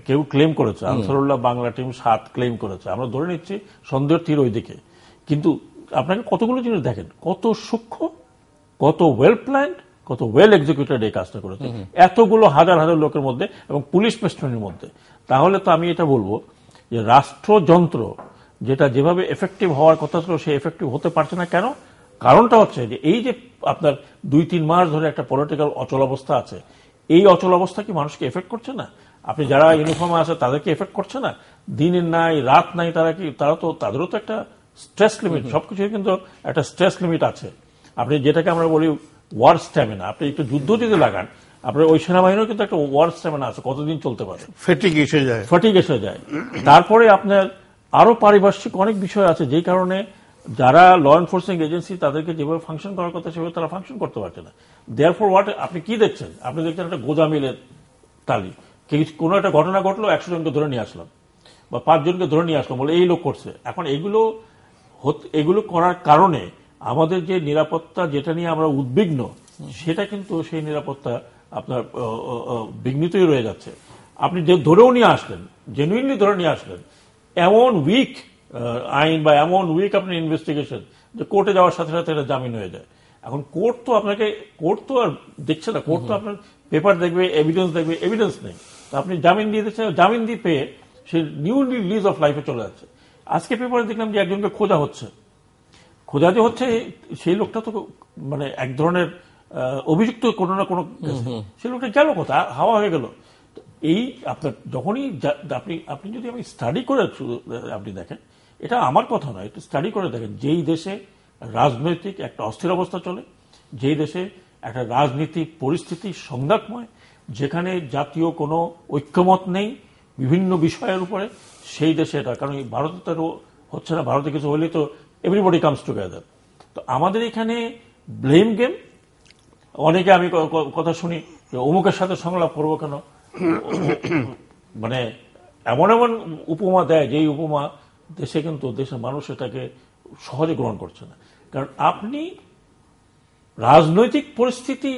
কেউ ক্লেম করেছে, আনসারুল্লাহ বাংলা টিম 7 ক্লেম করেছে, আমরা ধরে নিচ্ছি সন্দেহের তীর ওইদিকে, কিন্তু আপনাকে কতগুলো জিনিস দেখেন, কত সূক্ষ্ম, কত ওয়েল প্ল্যান্ড, কত ওয়েল এক্সিকিউটেড এই কাজটা করেছে এতগুলো হাজার হাজার লোকের মধ্যে এবং পুলিশ বেস্টনের মধ্যে। তাহলে তো আমি এটা বলবো যে রাষ্ট্রযন্ত্র যেটা যেভাবে এফেক্টিভ হওয়ার কথা ছিল সে এফেক্টিভ হতে পারছে না। কেন? কারণটা হচ্ছে যে এই যে আপনার 2-3 মাস ধরে একটা পলিটিক্যাল অচলাবস্থা আছে, এই অচলাবস্থা কি মানুষকে এফেক্ট করছে না? আপনি যারা ইউনিফর্মে আছে তাদেরকে এফেক্ট করছে না? দিনের নাই রাত নাই, তাদেরও তো একটা স্ট্রেস লিমিট, সবকিছুর কিন্তু একটা স্ট্রেস লিমিট আছে। আপনি যেটাকে আমরা বলি ওয়ার স্ট্যামিনা, আপনি একটু যুদ্ধ যদি লাগান, আপনার ওই সেনাবাহিনীও কিন্তু একটা ওয়ার স্ট্যামিনা আছে, কতদিন চলতে পারে, ফটিগ এসে যায়। তারপরে আপনার আরো পারিপার্শ্বিক অনেক বিষয় আছে যেই কারণে যারা ল এনফোর্সিং এজেন্সি তাদেরকে যেভাবে ফাংশন করার কথা সেভাবে তারা ফাংশন করতে পারছে না। দেয়ারফর হোয়াট আপনি কি দেখছেন? আপনি দেখছেন একটা গোজামিলের তালি, কোনো একটা ঘটনা ঘটলো, 100 জনকে ধরে নিয়ে আসলাম বা 5 জনকে ধরে নিয়ে আসলাম বলে এই লোক করছে। এখন এগুলো করার কারণে আমাদের যে নিরাপত্তা যেটা নিয়ে আমরা উদ্বিগ্ন, সেটা কিন্তু সেই নিরাপত্তা আপনার বিঘ্নিতই রয়ে যাচ্ছে। আপনি যে ধরেও নিয়ে আসলেন, জেনুইনলি ধরে নিয়ে আসলেন, এমন উইক আইন বা এমন উইক আপনার ইনভেস্টিগেশন যে কোর্টে যাওয়ার সাথে সাথে এটা জামিন হয়ে যায়। এখন কোর্ট তো আর দেখছে না, কোর্ট তো আপনার পেপার দেখবে, এভিডেন্স দেখবে, এভিডেন্স নেই, তো আপনি জামিন দিয়ে দিচ্ছেন, জামিন দিয়ে পেয়ে সে নিউ লিজ অফ লাইফে চলে যাচ্ছে। আজকে পেপারে দেখলাম যে একজনকে খোঁজা হচ্ছে সেই লোকটা তো মানে এক ধরনের অভিযুক্ত কোনো না কোনো, সেই লোকটা গেল কোথায়, হাওয়া হয়ে গেল। এই আপনার যখনই আপনি যদি আমি স্টাডি করে আপনি দেখেন, এটা আমার কথা নয়, একটু স্টাডি করে দেখেন, যেই দেশে রাজনৈতিক একটা অস্থির অবস্থা চলে, যেই দেশে একটা রাজনীতিক পরিস্থিতি সংঘাতময়, যেখানে জাতীয় কোনো ঐক্যমত নেই বিভিন্ন বিষয়ের উপরে, সেই দেশে এটা, কারণ ভারতে তো হচ্ছে না, ভারতে কিছু হলেই তো এভরিবডি কামস টুগেদার। তো আমাদের এখানে ব্লেম গেম, অনেকে আমি কথা শুনি যে অমুকের সাথে সংলাপ করবো কেন, মানে এমন এমন উপমা দেয় যেই উপমা দেশের মানুষ এটাকে সহজে গ্রহণ করছে না। কারণ আপনি রাজনৈতিক পরিস্থিতি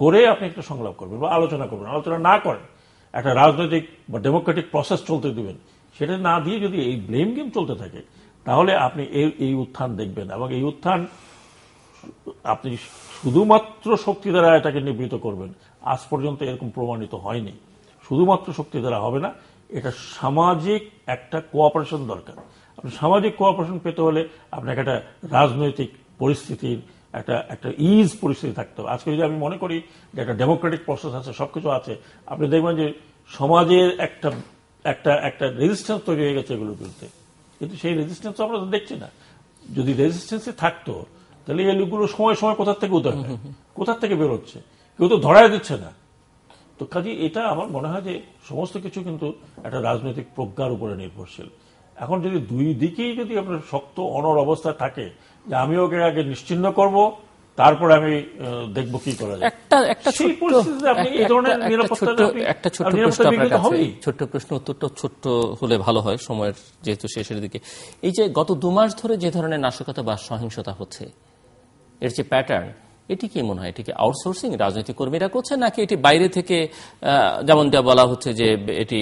করে আপনি একটা সংলাপ করবেন বা আলোচনা করবেন, আলোচনা না করেন একটা রাজনৈতিক বা ডেমোক্রেটিক প্রসেস চলতে দিবেন, সেটা না দিয়ে যদি এই ব্লেম গেম চলতে থাকে, তাহলে আপনি এই উত্থান দেখবেন। এবং এই উত্থান আপনি শুধুমাত্র শক্তি দ্বারা এটাকে নিবৃত করবেন, আজ পর্যন্ত এরকম প্রমাণিত হয়নি। শুধুমাত্র শক্তি দ্বারা হবে না, এটা সামাজিক একটা কোঅপারেশন দরকার। আপনি সামাজিক কোঅপারেশন পেতে হলে আপনাকে একটা রাজনৈতিক পরিস্থিতির একটা ইজ পরিস্থিতি থাকতে হবে। আজকে যদি আমি মনে করি যে একটা ডেমোক্রেটিক প্রসেস আছে, সবকিছু আছে, আপনি দেখবেন যে সমাজের একটা রেজিস্ট্যান্স তৈরি হয়ে গেছে এগুলোর বিরুদ্ধে, কিন্তু সেই রেজিস্ট্যান্স আমরা তো দেখছি না। যদি রেজিস্ট্যান্সে থাকতো তাহলে এই লোকগুলো সময় সময় কোথা থেকে উদয় হয়, কোথা থেকে বেরোচ্ছে, কেউ তো ধরাই দিচ্ছে না। তো কাজে এটা আমার মনে হয় যে সমস্ত কিছু কিন্তু একটা রাজনৈতিক প্রজ্ঞার উপরে নির্ভরশীল। এখন যদি দুই দিকেই যদি আপনার শক্ত অনড় অবস্থা থাকে যে আমি ওকে আগে নিশ্চিহ্ন করব, তারপরে আমি দেখব কি করা যায়, ছোট্ট প্রশ্ন, উত্তরটা ছোট্ট হলে ভালো হয়, সময়ের যেহেতু শেষের দিকে। এই যে গত 2 মাস ধরে যে ধরনের নাশকতা বা সহিংসতা হচ্ছে, এর যে প্যাটার্ন, এটি কি মনে হয়, এটি কি আউটসোর্সিং রাজনৈতিক কর্মীরা করছে, নাকি এটি বাইরে থেকে, যেমন বলা হচ্ছে যে এটি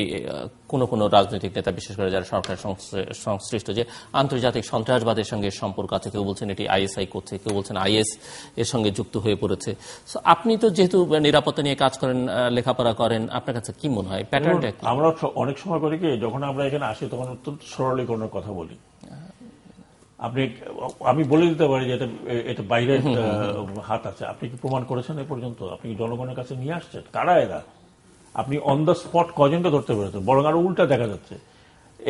কোন রাজনৈতিক নেতা, বিশেষ করে যারা সরকার সংশ্লিষ্ট, যে আন্তর্জাতিক সন্ত্রাসবাদের সঙ্গে সম্পর্ক আছে, কেউ বলছেন এটি আইএসআই করছে, কেউ বলছেন আইএস এর সঙ্গে যুক্ত হয়ে পড়েছে। আপনি তো যেহেতু নিরাপত্তা নিয়ে কাজ করেন, লেখাপড়া করেন, আপনার কাছে কি মনে হয় প্যাটার্নটা? আমরা অনেক সময় করি কি, যখন আমরা এখানে আসি তখন অত্যন্ত সরলীকরণের কথা বলি। আমি বলে দিতে পারি যে এটা বাইরের হাত আছে। আপনি কি প্রমাণ করেছেন এ পর্যন্ত? আপনি কি জনগণের কাছে নিয়ে আসছেন? কারা এরা? আপনি অন দ্য স্পট কজনকে ধরতে পেরেছেন? বরং আরো উল্টা দেখা যাচ্ছে,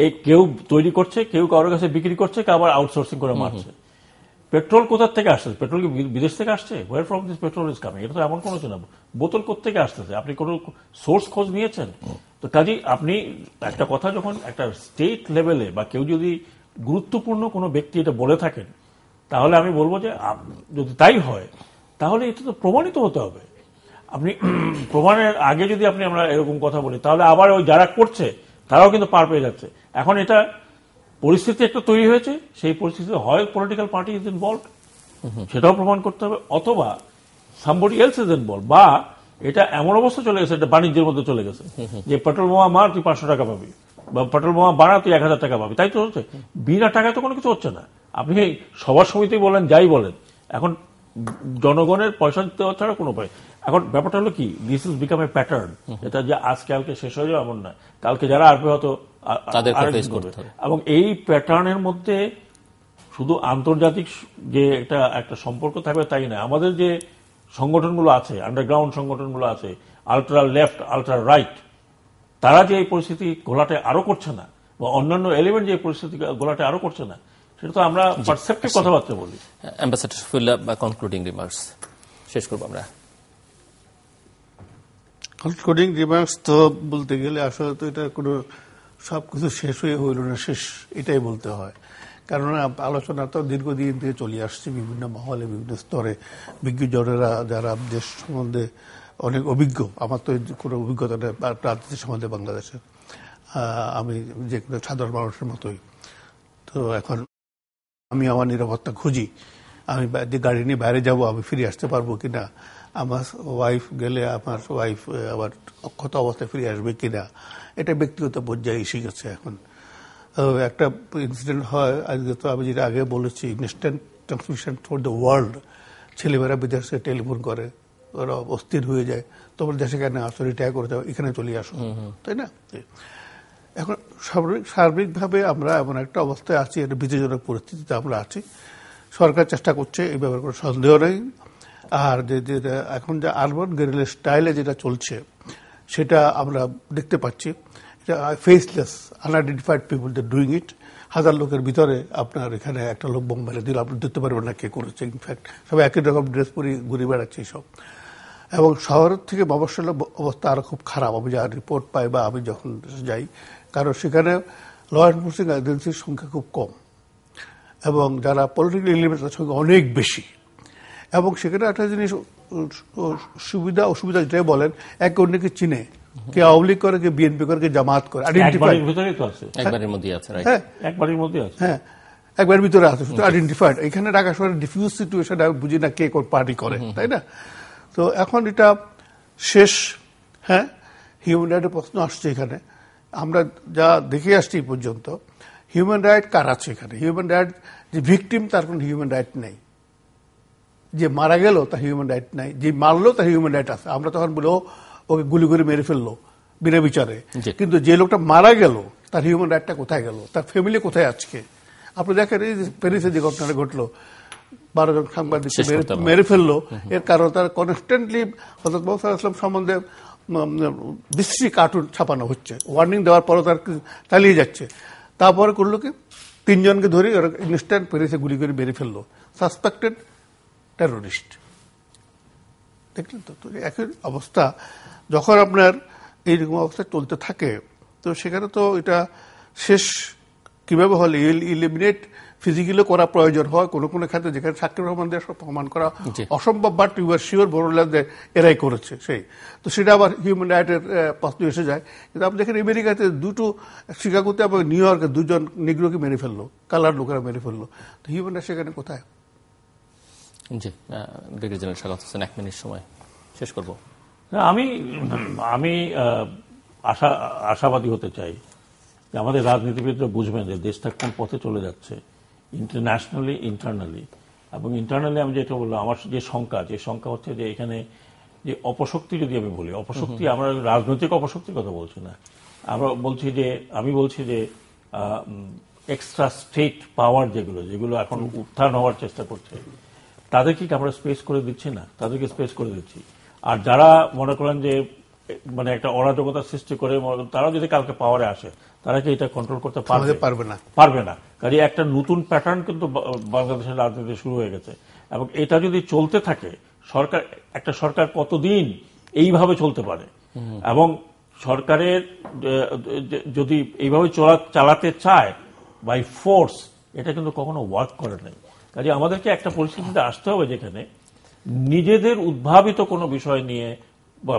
এই কেউ তৈরি করছে, কেউ কারোর কাছে বিক্রি করছে, কেউ আবার আউটসোর্সিং করে মারছে। পেট্রোল কোথা থেকে আসছে? পেট্রোল কি বিদেশ থেকে আসছে? Where from this petrol is coming? এটা তো এমন কোনো না। বোতল কোথেকে আসতেছে? আপনি কোনো সোর্স খোঁজ নিয়েছেন? তো কাজেই আপনি একটা কথা যখন একটা স্টেট লেভেলে বা কেউ যদি গুরুত্বপূর্ণ কোনো ব্যক্তি এটা বলে থাকেন, তাহলে আমি বলবো যে যদি তাই হয় তাহলে এটা তো প্রমাণিত হতে হবে। আপনি প্রমাণের আগে যদি আমরা এরকম কথা বলি, তাহলে আবার ওই যারা করছে তারাও কিন্তু পার পেয়ে যাচ্ছে। এখন এটা পরিস্থিতি একটা তৈরি হয়েছে, সেই পরিস্থিতিতে হয় পলিটিক্যাল পার্টি ইজ ইনভলভ, সেটাও প্রমাণ করতে হবে, অথবা সামবডি এলস ইজ ইনভলভ, বা এটা এমন অবস্থা চলে গেছে, এটা বাণিজ্যের মধ্যে চলে গেছে, যে পেট্রোল বোমা মার তুই 500 টাকা পাবি, বা পেট্রোল বোমা বাড়া তুই 1000 টাকা পাবি, তাই তো হচ্ছে। বিনা টাকায় তো কোনো কিছু হচ্ছে না। আপনি সবার সমিতি বলেন, যাই বলেন, এখন জনগণের পয়সা দেওয়া ছাড়া কোনো উপায়। এখন ব্যাপারটা হলো কি, this is become a pattern, এটা যে আজ কালকে শেষ হয়ে যাবে এমন না, কালকে যারা আসবে হয়তো করবে। এবং এই প্যাটার্নের মধ্যে শুধু আন্তর্জাতিক যে একটা সম্পর্ক থাকবে তাই না, আমাদের যে সংগঠনগুলো আছে, আন্ডারগ্রাউন্ড সংগঠনগুলো আছে, আলট্রা লেফট, আলট্রা রাইট, তারা যে এই পরিস্থিতি ঘোলাটে আরো করছে না, বা অন্যান্য এলিমেন্ট যে পরিস্থিতি ঘোলাটে আরো করছে না, সেটা তো আমরা পারসেপ্টিভ কথাবার্তা বলি। অ্যাম্বাসেডর শফিউল্লাহ, কনক্লুডিং রিমার্কস শেষ করবো আমরা। কনক্লুডিং রিমার্কস তো বলতে গেলে আসলে তো এটা কোনো সবকিছু শেষ হয়ে হইল না, শেষ এটাই বলতে হয়। কারণ আলোচনা তো দীর্ঘদিন থেকে চলে আসছে, বিভিন্ন মহলে, বিভিন্ন স্তরে বিজ্ঞজনেরা যারা দেশ সম্বন্ধে অনেক অভিজ্ঞ, আমার তো কোনো অভিজ্ঞতা নেই রাজনীতি সম্বন্ধে বাংলাদেশের, আমি যে কোনো সাধারণ মানুষের মতোই। তো এখন আমি আমার নিরাপত্তা খুঁজি, আমি গাড়ি নিয়ে বাইরে যাব, আমি ফিরে আসতে পারবো কিনা, আমার ওয়াইফ গেলে আমার ওয়াইফ আবার অক্ষত অবস্থায় ফিরে আসবে কিনা, এটা ব্যক্তিগত পর্যায়ে এসে গেছে। এখন একটা ইনসিডেন্ট হয়, আজকে তো আমি যেটা আগে বলেছি, instant transmission for the world, ছেলেমেয়েরা বিদেশে টেলিফোন করে, ওরা অস্থির হয়ে যায়, তোমার দেশে কেন আসো, রিটায়ার করে যাও, এখানে চলে আসো, তাই না? এখন সার্বিকভাবে আমরা এমন একটা অবস্থায় আছি, একটা ভীতিজনক পরিস্থিতিতে আমরা আছি। সরকার চেষ্টা করছে, এই ব্যাপারে কোনো সন্দেহ নেই। আর যে এখন যে আরবান গেরিলা স্টাইলে যেটা চলছে, সেটা আমরা দেখতে পাচ্ছি, faceless unidentified people they doing it. 1000 লোকের ভিতরে আপনার এখানে একটা লোক বোম মেরে দিল, আপনি দেখতে পারবেন না কে করেছে। ইনফ্যাক্ট সবাই একই রকম ড্রেস পরে ঘুরে বেড়াচ্ছে সব। এবং শহরের থেকে মফস্বলের অবস্থা আরো খুব খারাপ, আমি যা রিপোর্ট পাই বা আমি যখন যাই, কারণ সেখানে ল এনফোর্সিং এজেন্সির সংখ্যা খুব কম এবং যারা পলিটিক্যাল এলিমেন্ট তার সংখ্যা অনেক বেশি। এবং সেখানে একটা জিনিস সুবিধা অসুবিধা যেটাই বলেন, একে অন্যকে চিনে, কে আওয়ামী লীগ করে, কে বিএনপি করে, কে জামাত করে, একবারের মধ্যে আছে। হ্যাঁ, একবার ভিতরে আছে, শুধু আইডেন্টিফাইড। এখানে ঢাকা শহরের ডিফিউজ সিচুয়েশন, আমি বুঝি না কে কোন পার্টি করে, তাই না? তো এখন এটা শেষ। হ্যাঁ, হিউম্যান রাইটের প্রশ্ন আসছে এখানে। আমরা যা দেখে আসছি এই পর্যন্ত, হিউম্যান রাইট কার আছে এখানে? হিউম্যান রাইট যে ভিকটিম, তার কোনো হিউম্যান রাইট নেই। যে মারা গেল তার হিউম্যান রাইট নাই, যে মারলো তার হিউম্যান রাইট আছে। আমরা তখন বলে ওকে গুলি করে মেরে ফেললো বিনা বিচারে, কিন্তু যে লোকটা মারা গেল তার হিউম্যান রাইটটা কোথায় গেল? তার ফ্যামিলি কোথায় আজকে? আপনি দেখেন এই প্যারিসে যে ঘটনাটা ঘটলো, 12 জন সাংবাদিক মেরে ফেললো, এর কারণ তারা কনস্ট্যান্টলি হযরত মুহাম্মদ সাল্লাল্লাহু আলাইহি ওয়াসাল্লাম সম্বন্ধে বিশ্রী কার্টুন ছাপানো হচ্ছে, ওয়ার্নিং দেওয়ার পরও তার চালিয়ে যাচ্ছে। তারপরে করলো কি, 3 জনকে ধরে ইনস্ট্যান্ট প্যারিসে গুলি করে মেরে ফেললো, সাসপেক্টেড টেরোরিস্ট। দেখলেন তো? একই অবস্থা যখন আপনার এইরকম অবস্থা চলতে থাকে, তো সেখানে তো এটা শেষ কিভাবে হলে ইলিমিনেট ফিজিক্যালি করা প্রয়োজন হয় কোনো কোনো ক্ষেত্রে, যেখানে সাকিব রহমান দিয়ে প্রমাণ করা অসম্ভব, বাট ইউ আর শিওর বড়লাদের এরাই করেছে সেই। তো সেটা আবার হিউম্যান রাইটের প্রশ্ন এসে যায়। কিন্তু আপনি দেখেন আমেরিকাতে দুটো, শিকাগোতে এবং নিউ ইয়র্কে 2 জন নিগ্রোকে মেরে ফেললো, কালার লোকেরা মেরে ফেললো। তো হিউম্যান রাইট সেখানে কোথায়? জি, ব্রিগেডিয়ার জেনারেল স্বাগত হোসেন, 1 মিনিট সময়, শেষ করব। আমি আশাবাদী হতে চাই যে আমাদের রাজনীতিবিদরা বুঝবেন যে দেশটা কোন পথে চলে যাচ্ছে, ইন্টারন্যাশনালি, ইন্টারনালি। এবং ইন্টারনালি আমি যেটা বললাম, আমার যে শঙ্কা হচ্ছে যে এখানে যে অপশক্তি, যদি আমি বলি অপশক্তি, আমরা রাজনৈতিক অপশক্তির কথা বলছি না, আমি বলছি যে এক্সট্রা স্টেট পাওয়ার যেগুলো এখন উত্থান হওয়ার চেষ্টা করছে, তাদেরকে আমরা স্পেস করে দিচ্ছি না, তাদেরকে স্পেস করে দিচ্ছি। আর যারা মনে করেন যে মানে একটা অরাজকতার সৃষ্টি করে, তারাও যদি কালকে পাওয়ারে আসে, তারা কি এটা কন্ট্রোল করতে পারবে না। কাজে একটা নতুন প্যাটার্ন কিন্তু বাংলাদেশের রাজনীতি শুরু হয়ে গেছে। এবং এটা যদি চলতে থাকে, একটা সরকার কতদিন এইভাবে চলতে পারে? এবং সরকারের যদি এইভাবে চালাতে চায় বাই ফোর্স, এটা কিন্তু কখনো ওয়ার্ক করে নাই। কাজে আমাদেরকে একটা পরিস্থিতিতে আসতে হবে যেখানে নিজেদের উদ্ভাবিত কোনো বিষয় নিয়ে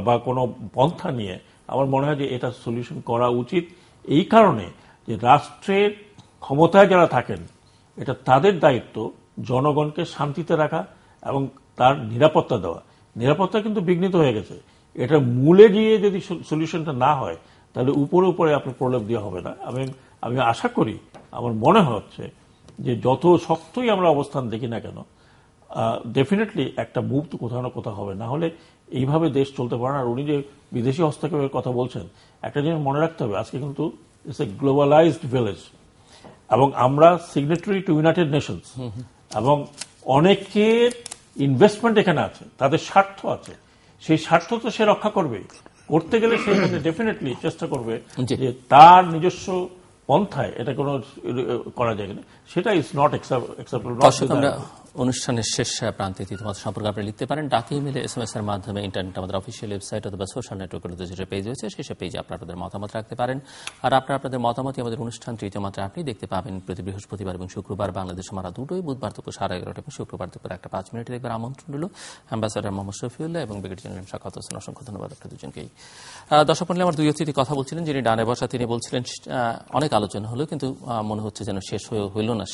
বা কোনো পন্থা নিয়ে আমার মনে হয় যে এটা সলিউশন করা উচিত। এই কারণে যে রাষ্ট্রের ক্ষমতায় যারা থাকেন এটা তাদের দায়িত্ব জনগণকে শান্তিতে রাখা এবং তার নিরাপত্তা দেওয়া। নিরাপত্তা কিন্তু বিঘ্নিত হয়ে গেছে। এটা মূলে গিয়ে যদি সলিউশনটা না হয় তাহলে উপরে উপরে আপনার প্রলেপ দেওয়া হবে না। আমি আশা করি, আমার মনে হচ্ছে যে যত শক্তই আমরা অবস্থান দেখি না কেন, ডেফিনেটলি একটা মুভ তো কোথাও না কোথাও হবে, না হলে এইভাবে দেশ চলতে পারে না। আর উনি যে বিদেশি হস্তক্ষেপের কথা বলছেন, একটা জিনিস মনে রাখতে হবে, আজকে কিন্তু ইটস এ গ্লোবালাইজড ভিলেজ এবং আমরা সিগনেটারি টু ইউনাইটেড নেশনস এবং অনেকের ইনভেস্টমেন্ট এখানে আছে, তাদের স্বার্থ আছে, সেই স্বার্থ তো সে রক্ষা করবে। করতে গেলে সে ডেফিনেটলি চেষ্টা করবে যে তার নিজস্ব পন্থায় এটা কোনো করা যায় কিনা, সেটা ইজ নট অ্যাকসেপ্টেবল। আমরা অনুষ্ঠানের শেষ প্রান্তে তোমাদের সম্পর্কে আপনি লিখতে পারেন ডাকে ইমেলে SMS এর মাধ্যমে, ইন্টারনেট আমাদের অফিসিয়াল ওয়েবসাইট অথবা সোশ্যাল নেটওয়ার্কের যে পেজ রয়েছে সেই পেজে আপনাদের মতামত রাখতে পারেন। আর আপনাদের মতামতই আমাদের অনুষ্ঠান তৃতীয় মাত্রা আপনি দেখতে পাবেন প্রতি বৃহস্পতিবার এবং শুক্রবার বাংলাদেশ সময় দুটোই, বুধবার দুপুর 11:30 এবং শুক্রবার দুপুর 1:05 দেখবার আমন্ত্রণ রইল। অ্যাম্বাসাডর মোহাম্মদ শফিউল্লাহ এবং ব্রিগেডিয়ার জেনারেল শাকাওয়াত হোসেন, অসংখ্য ধন্যবাদ আপনাদের দুজনকেই। দর্শক মণ্ডলী, আমার দুই অতিথি কথা বলছিলেন, যিনি ডানে বসা তিনি বলছিলেন অনেক আলোচনা হলো কিন্তু মনে হচ্ছে যেন শেষ হইল না,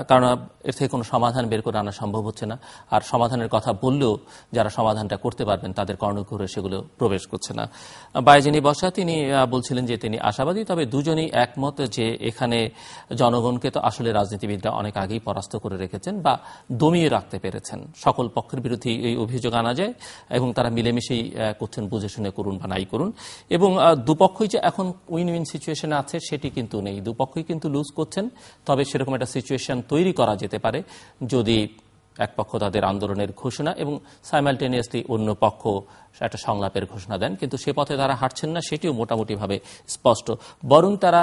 কারণ এর থেকে কোনো সমাধান বের করে আনা সম্ভব হচ্ছে না। আর সমাধানের কথা বললেও যারা সমাধানটা করতে পারবেন তাদের কর্ণকুহরে সেগুলো প্রবেশ করছে না। যিনি বসা তিনি বলছিলেন যে তিনি আশাবাদী, তবে দুজনেই একমত যে এখানে জনগণকে তো আসলে রাজনীতিবিদরা অনেক আগেই পরাস্ত করে রেখেছেন বা দমিয়ে রাখতে পেরেছেন। সকল পক্ষের বিরুদ্ধে এই অভিযোগ আনা যায় এবং তারা মিলেমিশেই করছেন, বুঝে শুনে করুন বা নাই করুন। এবং দুপক্ষই যে এখন উইন উইন সিচুয়েশনে আছে সেটি কিন্তু নেই, দুপক্ষই কিন্তু লুজ করছেন। তবে সেরকম একটা সিচুয়েশন তৈরি করা যেতে পারে যদি এক পক্ষ তাদের আন্দোলনের ঘোষণা এবং সাইমালটেনিয়াসলি অন্য পক্ষ একটা সংলাপের ঘোষণা দেন, কিন্তু সে পথে তারা হাঁটছেন না, সেটিও মোটামুটিভাবে স্পষ্ট। বরং তারা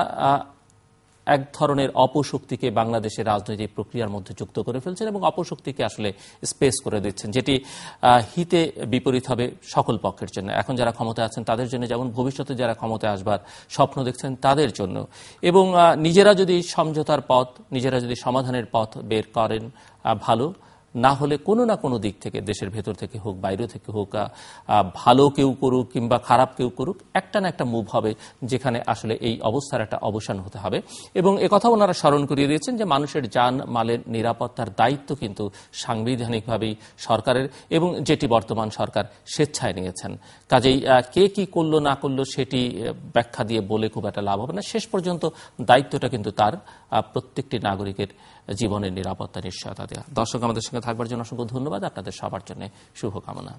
এক ধরনের অপশক্তিকে বাংলাদেশের রাজনৈতিক প্রক্রিয়ার মধ্যে যুক্ত করে ফেলছেন এবং অপশক্তিকে আসলে স্পেস করে দিচ্ছেন, যেটি হিতে বিপরীত হবে সকল পক্ষের জন্য। এখন যারা ক্ষমতায় আছেন তাদের জন্য, যেমন ভবিষ্যতে যারা ক্ষমতায় আসবার স্বপ্ন দেখছেন তাদের জন্য। এবং নিজেরা যদি সমঝোতার পথ, নিজেরা যদি সমাধানের পথ বের করেন ভালো, না হলে কোনো না কোনো দিক থেকে, দেশের ভেতর থেকে হোক বাইরে থেকে হোক, ভালো কেউ করুক কিংবা খারাপ কেউ করুক, একটা না একটা মুভ হবে যেখানে আসলে এই অবস্থার একটা অবসান হতে হবে। এবং একথা ওনারা স্মরণ করিয়ে দিয়েছেন যে মানুষের জান মালের নিরাপত্তার দায়িত্ব কিন্তু সাংবিধানিকভাবেই সরকারের, এবং যেটি বর্তমান সরকার স্বেচ্ছায় নিয়েছেন। কাজেই কে কি করলো না করলো সেটি ব্যাখ্যা দিয়ে বলে খুব একটা লাভ হবে না। শেষ পর্যন্ত দায়িত্বটা কিন্তু তার, প্রত্যেকটি নাগরিকের জীবনের নিরাপত্তা নিশ্চয়তা দেওয়া। দর্শক, আমাদের সঙ্গে থাকবার জন্য অসংখ্য ধন্যবাদ। আপনাদের সবার জন্য শুভকামনা।